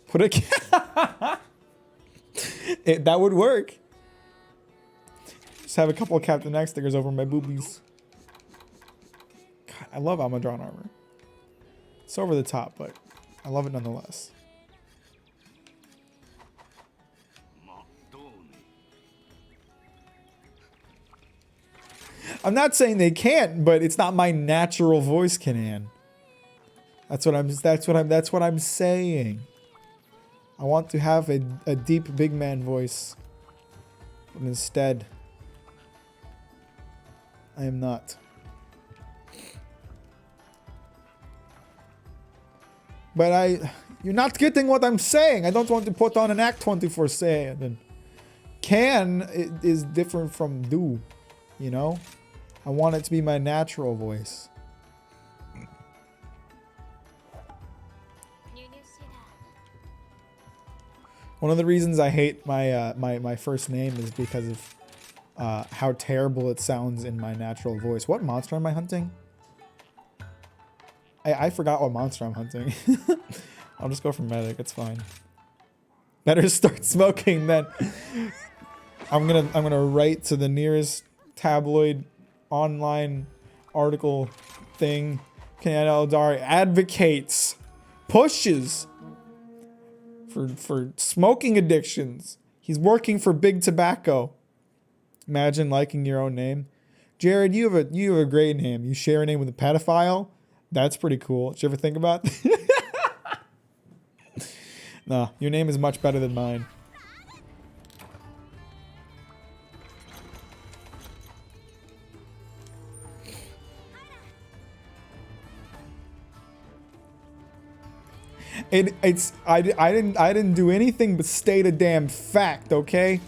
[SPEAKER 1] Put that would work. Just have a couple of Captain X stickers over my boobies. God, I love Almudron armor. It's over the top, but I love it nonetheless. I'm not saying they can't, but it's not my natural voice, Kanan. That's what I'm saying. I want to have a deep big man voice. But instead, I am not. But you're not getting what I'm saying. I don't want to put on an act 24/7. Can is different from do, you know? I want it to be my natural voice. One of the reasons I hate my my first name is because of how terrible it sounds in my natural voice. What monster am I hunting? I forgot what monster I'm hunting. I'll just go for medic. It's fine. Better start smoking then. I'm gonna write to the nearest tabloid online article thing. Ken Eldari advocates, pushes for smoking addictions. He's working for big tobacco. Imagine liking your own name. Jared, you have a great name. You share a name with a pedophile. That's pretty cool. Did you ever think about that? No, your name is much better than mine. I didn't do anything but state a damn fact, okay?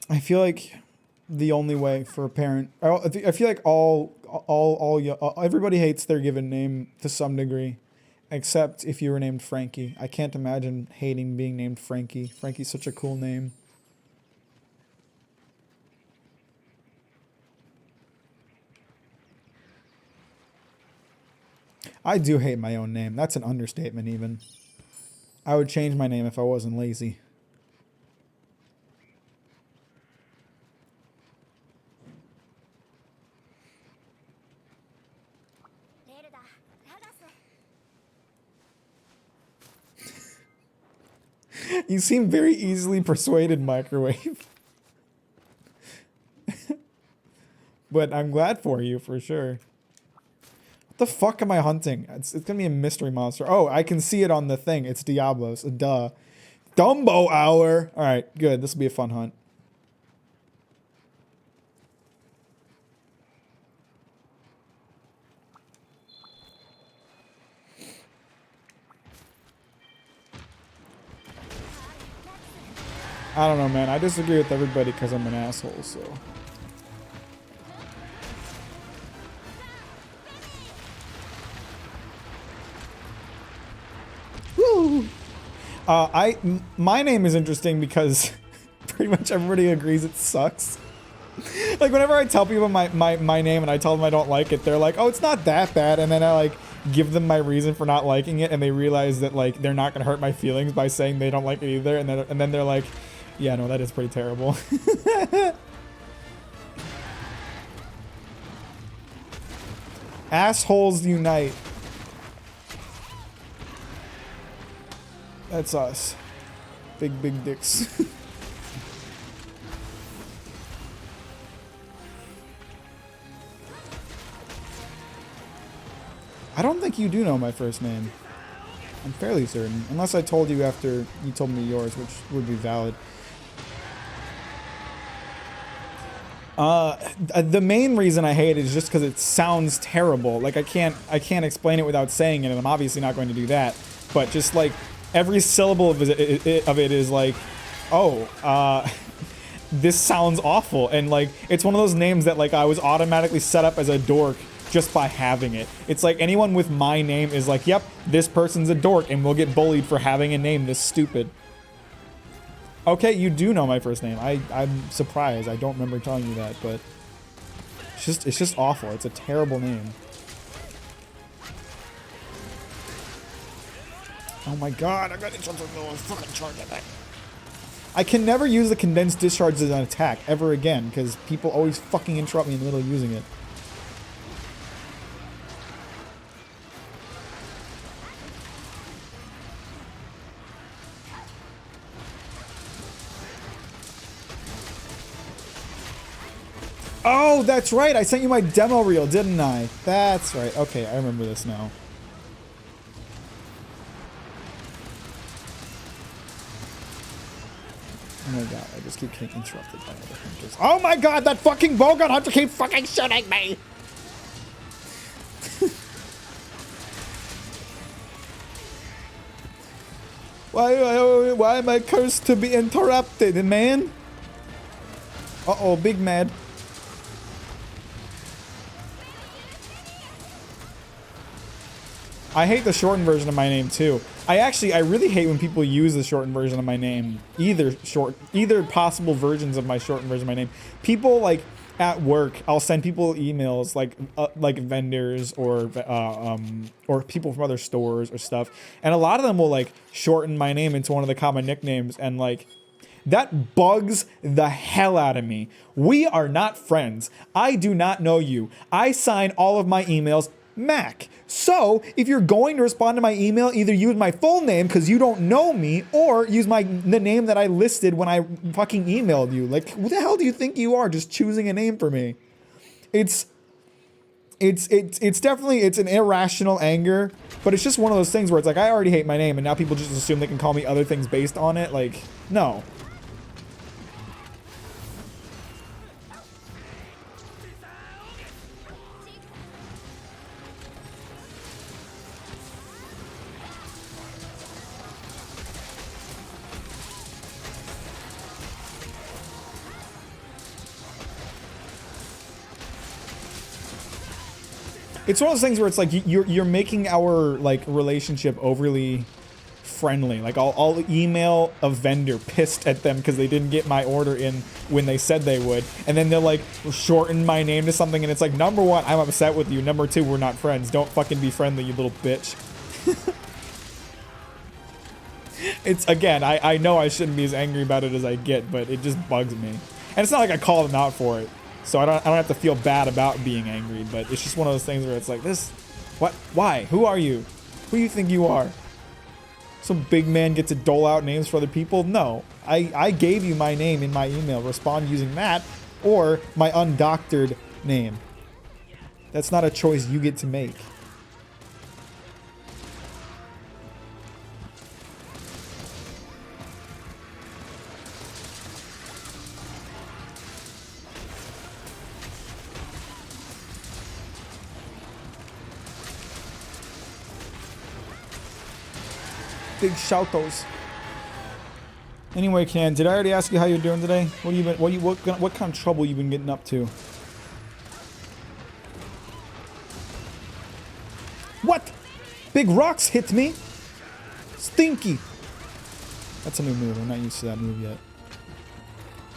[SPEAKER 1] I feel like the only way for a parent, I feel like everybody hates their given name to some degree, except if you were named Frankie. I can't imagine hating being named Frankie. Frankie's such a cool name. I do hate my own name. That's an understatement even. I would change my name if I wasn't lazy. You seem very easily persuaded, Microwave. But I'm glad for you, for sure. What the fuck am I hunting? It's gonna be a mystery monster. Oh, I can see it on the thing. It's Diablos. Duh. Dumbo Hour! Alright, good. This will be a fun hunt. I don't know, man. I disagree with everybody because I'm an asshole, so... Woo! My name is interesting because pretty much everybody agrees it sucks. Like, whenever I tell people my name and I tell them I don't like it, they're like, oh, it's not that bad. And then I, like, give them my reason for not liking it, and they realize that, like, they're not gonna hurt my feelings by saying they don't like it either. And then they're like, yeah, no, that is pretty terrible. Assholes unite. That's us. Big dicks. I don't think you do know my first name. I'm fairly certain. Unless I told you after you told me yours, which would be valid. The main reason I hate it is just because it sounds terrible. Like I can't explain it without saying it, and I'm obviously not going to do that. But just like every syllable of it is like, oh, this sounds awful, and like it's one of those names that like I was automatically set up as a dork just by having it. It's like anyone with my name is like, yep, this person's a dork, and will get bullied for having a name this stupid. Okay, you do know my first name. I'm surprised. I don't remember telling you that, but it's just awful. It's a terrible name. Oh my god, I got to fucking charge that thing. I can never use the condensed discharge as an attack ever again because people always fucking interrupt me in the middle of using it. Oh, that's right. I sent you my demo reel, didn't I? That's right. Okay, I remember this now. Oh my god, I just keep getting interrupted by other hunters. Oh my god, that fucking bowgun hunter keep fucking shooting me! Why am I cursed to be interrupted, man? Uh-oh, big mad. I hate the shortened version of my name too. I really hate when people use the shortened version of my name. Either possible versions of my shortened version of my name. People like at work, I'll send people emails like vendors or people from other stores or stuff, and a lot of them will like shorten my name into one of the common nicknames, and like that bugs the hell out of me. We are not friends. I do not know you. I sign all of my emails Mac. So if you're going to respond to my email, either use my full name because you don't know me, or use the name that I listed when I fucking emailed you. Like, who the hell do you think you are just choosing a name for me? It's definitely an irrational anger, but it's just one of those things where it's like I already hate my name and now people just assume they can call me other things based on it. Like, no. It's one of those things where it's like you're making our like relationship overly friendly. Like I'll email a vendor pissed at them because they didn't get my order in when they said they would, and then they'll like shorten my name to something, and it's like, number one, I'm upset with you. Number two, we're not friends. Don't fucking be friendly, you little bitch. It's again, I know I shouldn't be as angry about it as I get, but it just bugs me, and it's not like I call them out for it. So I don't have to feel bad about being angry, but it's just one of those things where it's like, what, why, who are you? Who do you think you are? Some big man gets to dole out names for other people? No, I gave you my name in my email. Respond using that or my undoctored name. That's not a choice you get to make. Big shout-outs. Anyway, Ken, did I already ask you how you're doing today? What kind of trouble you been getting up to? What? Big rocks hit me. Stinky. That's a new move. I'm not used to that move yet.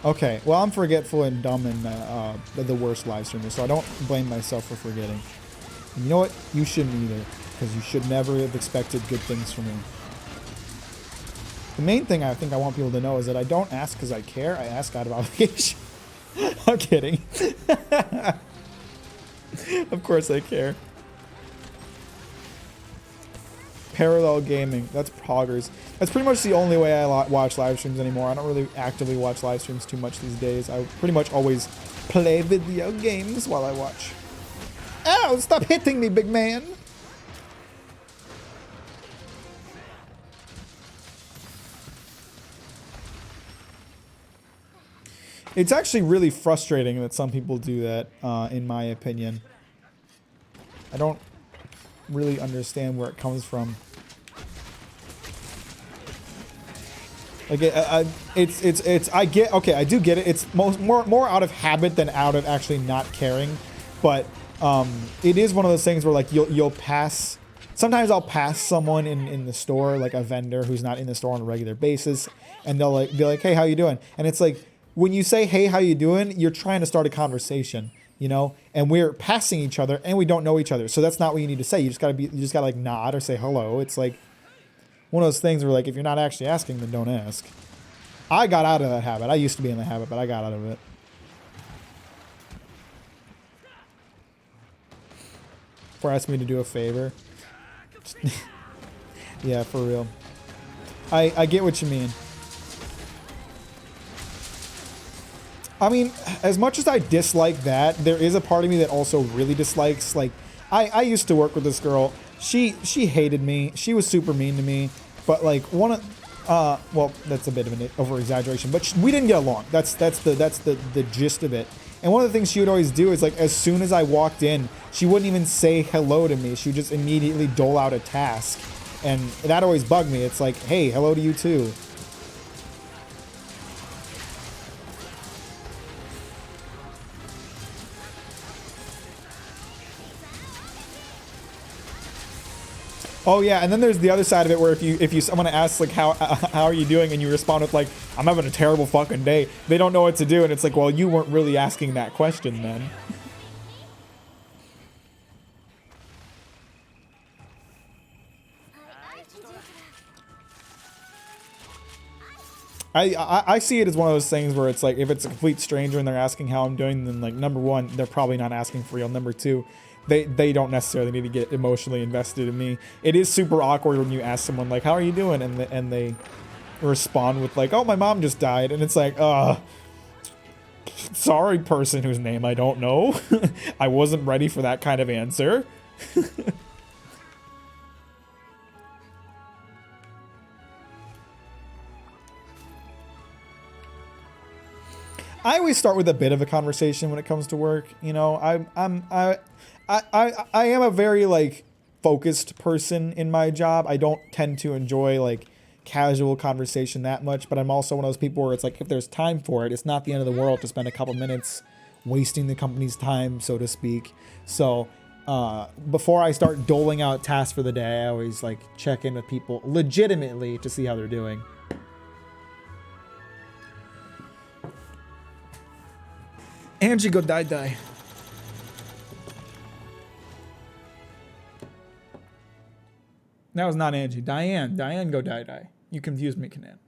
[SPEAKER 1] Okay, well, I'm forgetful and dumb and the worst live streamer, so I don't blame myself for forgetting. And you know what? You shouldn't either, because you should never have expected good things from me. The main thing I think I want people to know is that I don't ask because I care. I ask out of obligation. I'm kidding. Of course I care. Parallel gaming. That's poggers. That's pretty much the only way I watch live streams anymore. I don't really actively watch live streams too much these days. I pretty much always play video games while I watch. Ow! Stop hitting me, big man! It's actually really frustrating that some people do that, in my opinion. I don't really understand where it comes from. Like, I get, okay, I do get it. It's more out of habit than out of actually not caring. But, it is one of those things where, like, you'll pass, sometimes I'll pass someone in the store, like a vendor who's not in the store on a regular basis, and they'll like be like, hey, how you doing? And it's like, when you say, hey, how you doing? You're trying to start a conversation, you know, and we're passing each other and we don't know each other. So that's not what you need to say. You just gotta like nod or say hello. It's like one of those things where, like, if you're not actually asking, then don't ask. I got out of that habit. I used to be in the habit, but I got out of it. For asking me to do a favor. Yeah, for real. I get what you mean. I mean, as much as I dislike that, there is a part of me that also really dislikes, like, I used to work with this girl. She hated me. She was super mean to me. But, like, well, that's a bit of an over-exaggeration. But we didn't get along. That's the gist of it. And one of the things she would always do is, like, as soon as I walked in, she wouldn't even say hello to me. She would just immediately dole out a task. And that always bugged me. It's like, hey, hello to you too. Oh yeah, and then there's the other side of it where if you someone asks like how are you doing and you respond with like I'm having a terrible fucking day, they don't know what to do, and it's like, well, you weren't really asking that question then. I see it as one of those things where it's like if it's a complete stranger and they're asking how I'm doing, then like number one, they're probably not asking for real. Number two, they don't necessarily need to get emotionally invested in me. It is super awkward when you ask someone like how are you doing and they respond with like, oh, my mom just died, and it's like, sorry, person whose name I don't know. I wasn't ready for that kind of answer. I always start with a bit of a conversation when it comes to work. You know, I am a very like focused person in my job. I don't tend to enjoy like casual conversation that much, but I'm also one of those people where it's like if there's time for it, it's not the end of the world to spend a couple minutes wasting the company's time, so to speak. So before I start doling out tasks for the day, I always like check in with people legitimately to see how they're doing. Angie, go die. That was not Angie. Diane, go die. You confused me, Kanan.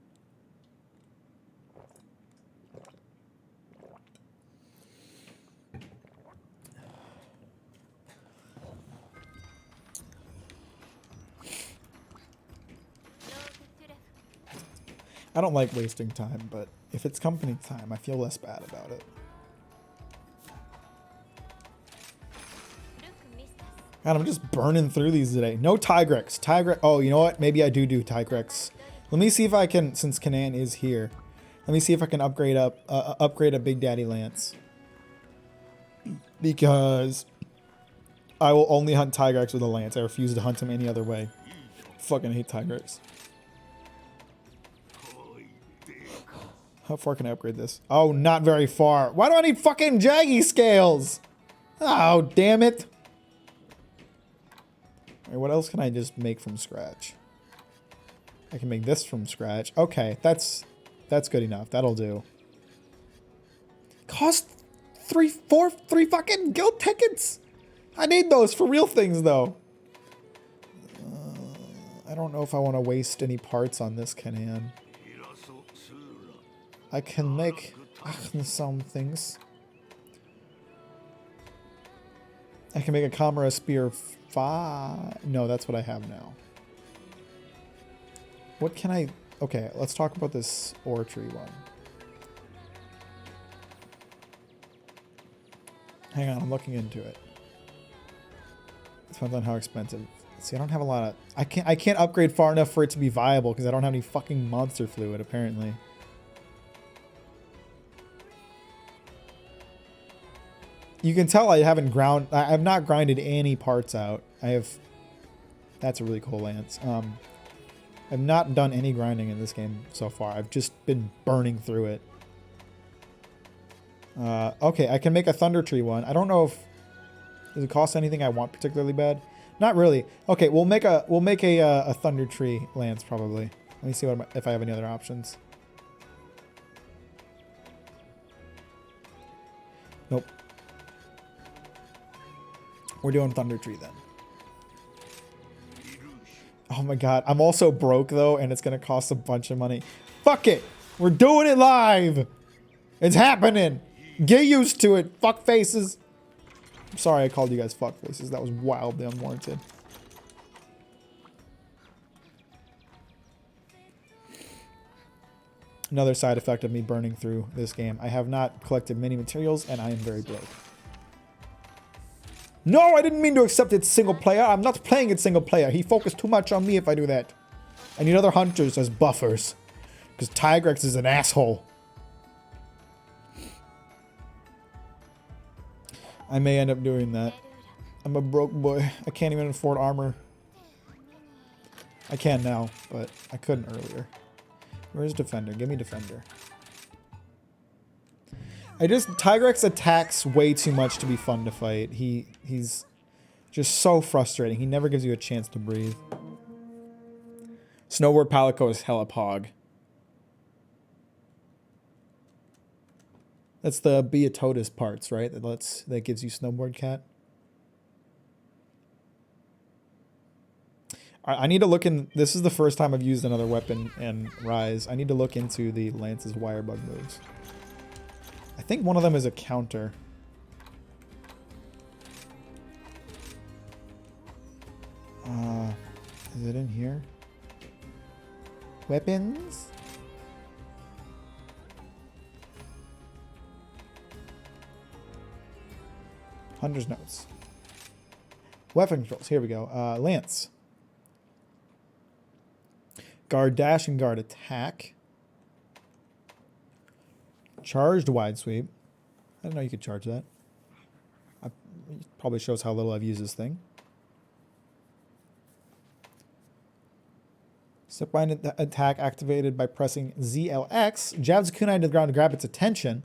[SPEAKER 1] I don't like wasting time, but if it's company time, I feel less bad about it. God, I'm just burning through these today. No Tigrex. Oh, you know what? Maybe I do Tigrex. Let me see if I can, since Kanan is here, let me see if I can upgrade a Big Daddy Lance. Because I will only hunt Tigrex with a Lance. I refuse to hunt him any other way. Fucking hate Tigrex. How far can I upgrade this? Oh, not very far. Why do I need fucking Jaggy scales? Oh, damn it. All right, what else can I just make from scratch? I can make this from scratch. Okay, that's good enough. That'll do. Cost three fucking guild tickets. I need those for real things though. I don't know if I want to waste any parts on this Kanan. I can make some things. I can make a Kamara Spear 5. No, that's what I have now. What can I... Okay, let's talk about this ore tree one. Hang on, I'm looking into it. Depends on how expensive. See, I don't have a lot of... I can't upgrade far enough for it to be viable because I don't have any fucking monster fluid, apparently. You can tell I haven't ground... I've not grinded any parts out. I have... That's a really cool lance. I've not done any grinding in this game so far. I've just been burning through it. Okay, I can make a Thunder Tree one. I don't know if... Does it cost anything I want particularly bad? Not really. Okay, we'll make a Thunder Tree lance probably. Let me see if I have any other options. Nope. We're doing Thunder Tree then. Oh my god. I'm also broke though, and it's gonna cost a bunch of money. Fuck it! We're doing it live! It's happening! Get used to it, fuck faces! I'm sorry I called you guys fuck faces. That was wildly unwarranted. Another side effect of me burning through this game. I have not collected many materials, and I am very broke. No, I didn't mean to accept it single player. I'm not playing it single player. He focused too much on me if I do that. I need other hunters as buffers. Because Tigrex is an asshole. I may end up doing that. I'm a broke boy. I can't even afford armor. I can now, but I couldn't earlier. Where's Defender? Give me Defender. Tigrex attacks way too much to be fun to fight. He's just so frustrating. He never gives you a chance to breathe. Snowboard Palico is hella pog. That's the Beatotus parts, right? That gives you Snowboard Cat. I need to look in. This is the first time I've used another weapon in Rise. I need to look into the Lance's Wirebug moves. I think one of them is a counter. Is it in here? Weapons? Hunter's Notes. Weapon controls. Here we go. Lance. Guard dash and guard attack. Charged wide sweep. I didn't know you could charge that. It probably shows how little I've used this thing. Step by an attack activated by pressing ZLX. Jabs a kunai to the ground to grab its attention.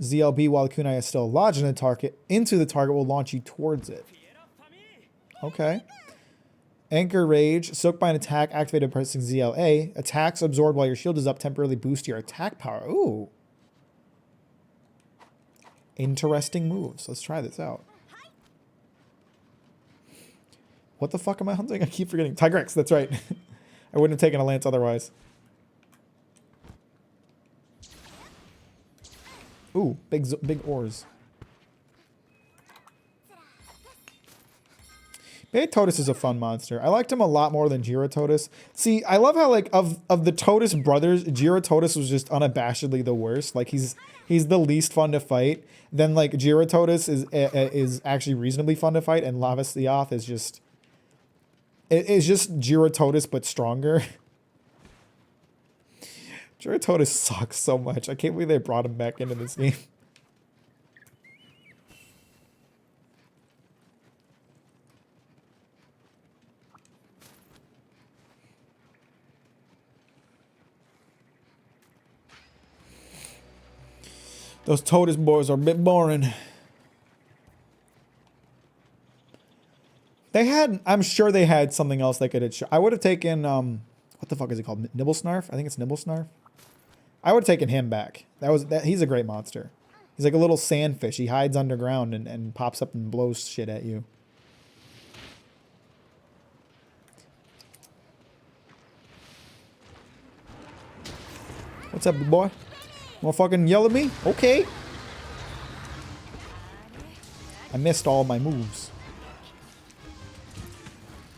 [SPEAKER 1] ZLB while the kunai is still lodged in the target will launch you towards it. Okay. Anchor Rage. Soaked by an attack activated by pressing ZLA. Attacks absorbed while your shield is up temporarily boost your attack power. Ooh. Interesting moves. Let's try this out. What the fuck am I hunting? I keep forgetting. Tigrex, that's right. I wouldn't have taken a lance otherwise. Ooh, big oars. Beatotus is a fun monster. I liked him a lot more than Girototus. See, I love how like of the Totus brothers, Girototus was just unabashedly the worst. Like he's the least fun to fight. Then like Girototus is actually reasonably fun to fight, and Lavasthioth is just Girototus but stronger. Girototus sucks so much. I can't believe they brought him back into this game. Those Totus boys are a bit boring. They had, I'm sure they had something else they could have. I would have taken, what the fuck is it called? Nibblesnarf? I think it's Nibblesnarf. I would have taken him back. He's a great monster. He's like a little sandfish. He hides underground and pops up and blows shit at you. What's up, big boy? Wanna fucking yell at me? Okay. I missed all my moves.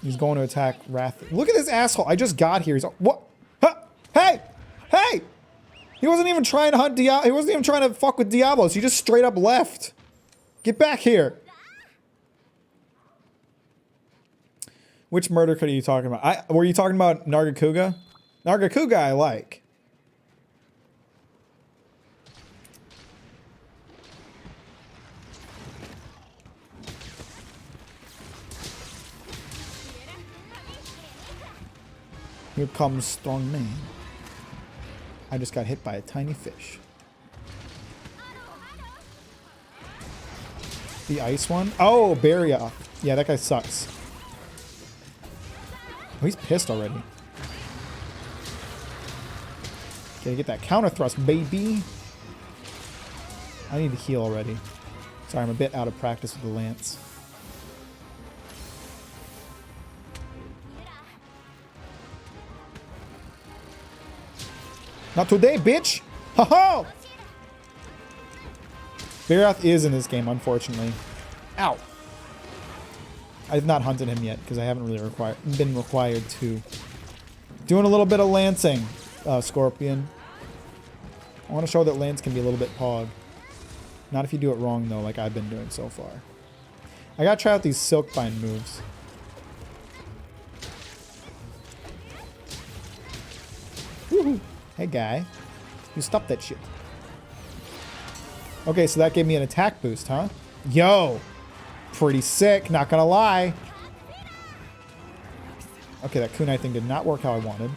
[SPEAKER 1] He's going to attack Wrath. Look at this asshole. I just got here. He's what? Huh? Hey! Hey! He wasn't even trying to hunt Diablo. He wasn't even trying to fuck with Diablos. He just straight up left. Get back here. Which murder code are you talking about? Were you talking about Nargacuga? Nargacuga I like. Here comes strong man. I just got hit by a tiny fish. The ice one? Oh, Barrier. Yeah, that guy sucks. Oh, he's pissed already. Okay, get that counter thrust, baby. I need to heal already. Sorry, I'm a bit out of practice with the lance. Not today, bitch! Ha-ha! Barath is in this game, unfortunately. Ow! I've not hunted him yet, because I haven't really been required to. Doing a little bit of lancing, Scorpion. I want to show that lance can be a little bit pog. Not if you do it wrong, though, like I've been doing so far. I gotta try out these Silkbind moves. Woohoo! Hey, guy. You stop that shit. Okay, so that gave me an attack boost, huh? Yo! Pretty sick, not gonna lie. Okay, that kunai thing did not work how I wanted.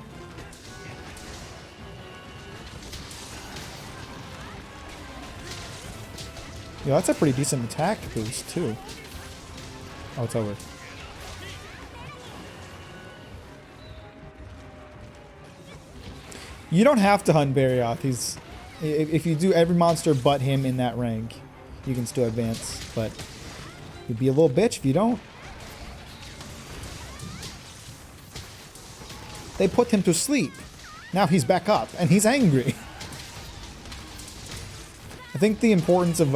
[SPEAKER 1] Yo, that's a pretty decent attack boost, too. Oh, it's over. You don't have to hunt Barioth. If you do every monster but him in that rank, you can still advance. But you'd be a little bitch if you don't. They put him to sleep. Now he's back up, and he's angry. I think the importance of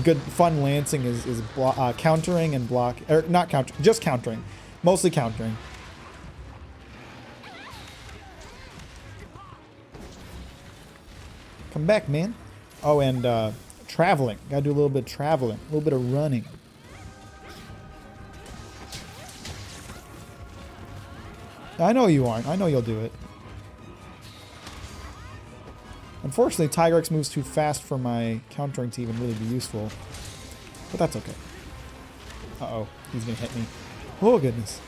[SPEAKER 1] good fun lancing is countering and block, or not counter, just countering, mostly countering. Come back, man. Oh, and traveling. Gotta do a little bit of traveling, a little bit of running. I know you aren't. I know you'll do it. Unfortunately, Tigrex moves too fast for my countering to even really be useful. But that's okay. Uh-oh. He's gonna hit me. Oh, goodness.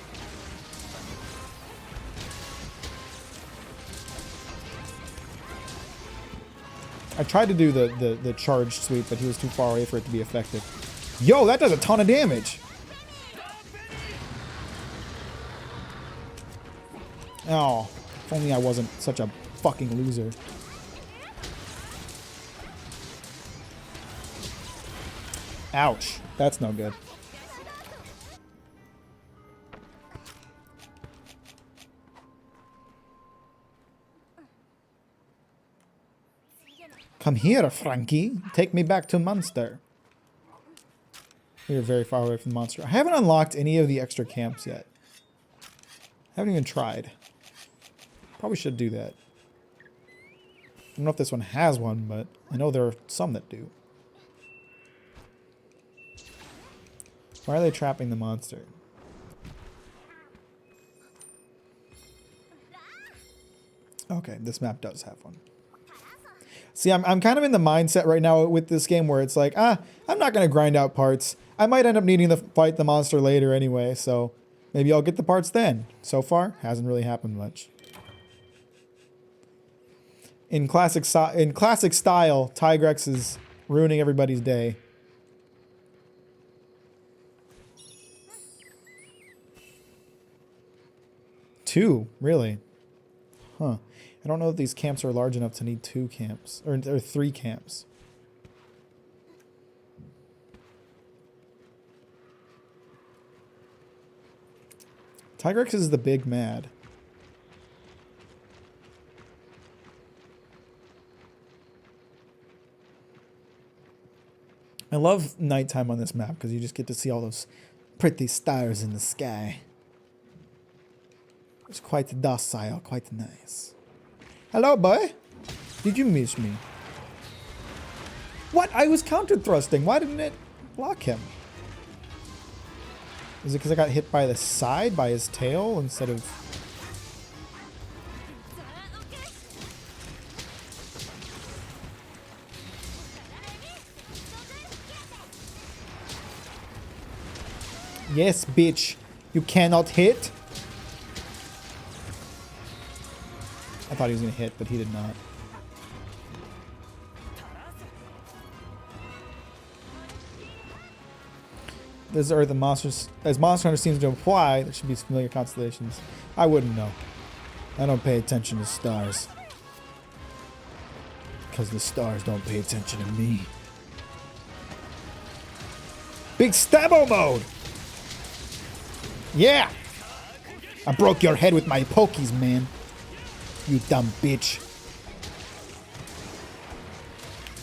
[SPEAKER 1] I tried to do the charged sweep, but he was too far away for it to be effective. Yo, that does a ton of damage! Oh, if only I wasn't such a fucking loser. Ouch. That's no good. Come here, Frankie. Take me back to Munster. We are very far away from the monster. I haven't unlocked any of the extra camps yet. I haven't even tried. Probably should do that. I don't know if this one has one, but I know there are some that do. Why are they trapping the monster? Okay, this map does have one. See, I'm kind of in the mindset right now with this game where it's like, I'm not going to grind out parts. I might end up needing to fight the monster later anyway, so maybe I'll get the parts then. So far, hasn't really happened much. In classic style, Tigrex is ruining everybody's day. Two, really? Huh. I don't know if these camps are large enough to need 2 camps. Or 3 camps. Tigrex is the big mad. I love nighttime on this map because you just get to see all those pretty stars in the sky. It's quite docile, quite nice. Hello, boy. Did you miss me? What? I was counter thrusting. Why didn't it block him? Is it because I got hit by the side, by his tail, instead of... Yes, bitch. You cannot hit. I thought he was going to hit, but he did not. This Earth and monsters, as Monster Hunter seems to imply, there should be familiar constellations. I wouldn't know. I don't pay attention to stars. Because the stars don't pay attention to me. Big Stabbo mode! Yeah! I broke your head with my pokies, man. You dumb bitch.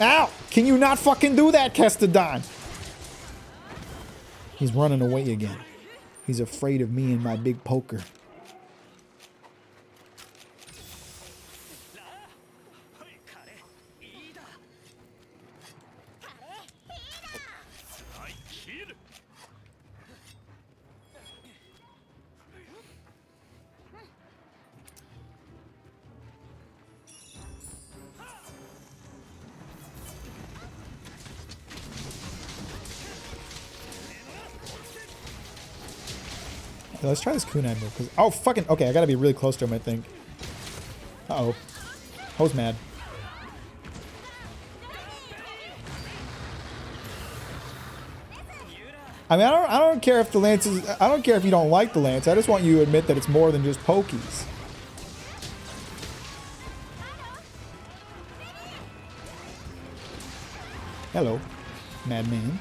[SPEAKER 1] Ow! Can you not fucking do that, Kestodon? He's running away again. He's afraid of me and my big poker. Yeah, let's try this kunai move. Oh, fucking... Okay, I gotta be really close to him, I think. Uh-oh. Ho's mad. I mean, I don't care if the lance is... I don't care if you don't like the lance. I just want you to admit that it's more than just pokies. Hello, madman.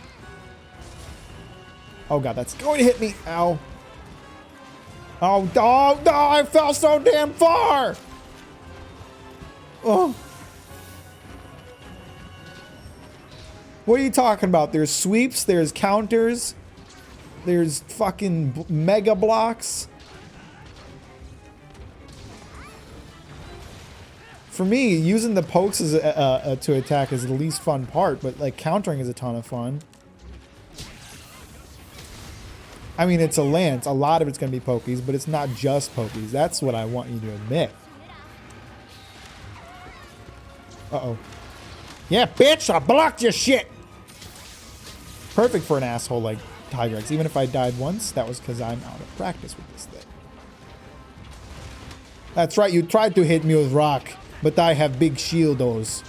[SPEAKER 1] Oh god, that's going to hit me. Ow. Oh, oh, no, I fell so damn far. Oh. What are you talking about? There's sweeps, there's counters, there's fucking mega blocks. For me, using the pokes as to attack is the least fun part, but like countering is a ton of fun. I mean, it's a lance. A lot of it's going to be pokies, but it's not just pokies. That's what I want you to admit. Uh-oh. Yeah, bitch! I blocked your shit! Perfect for an asshole like Tigrex. Even if I died once, that was because I'm out of practice with this thing. That's right, you tried to hit me with rock, but I have big shieldos.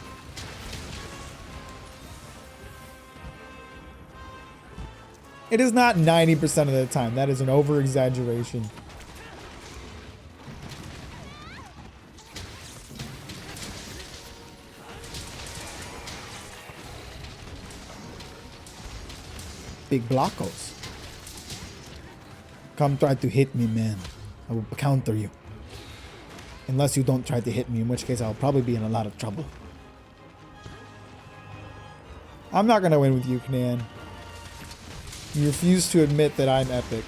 [SPEAKER 1] It is not 90% of the time. That is an over-exaggeration. Big blockos. Come try to hit me, man. I will counter you. Unless you don't try to hit me, in which case I'll probably be in a lot of trouble. I'm not going to win with you, Knan. You refuse to admit that I'm epic.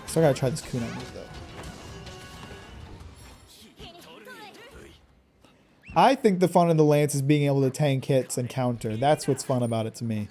[SPEAKER 1] Still gotta try this kunai move though. I think the fun of the lance is being able to tank hits and counter. That's what's fun about it to me.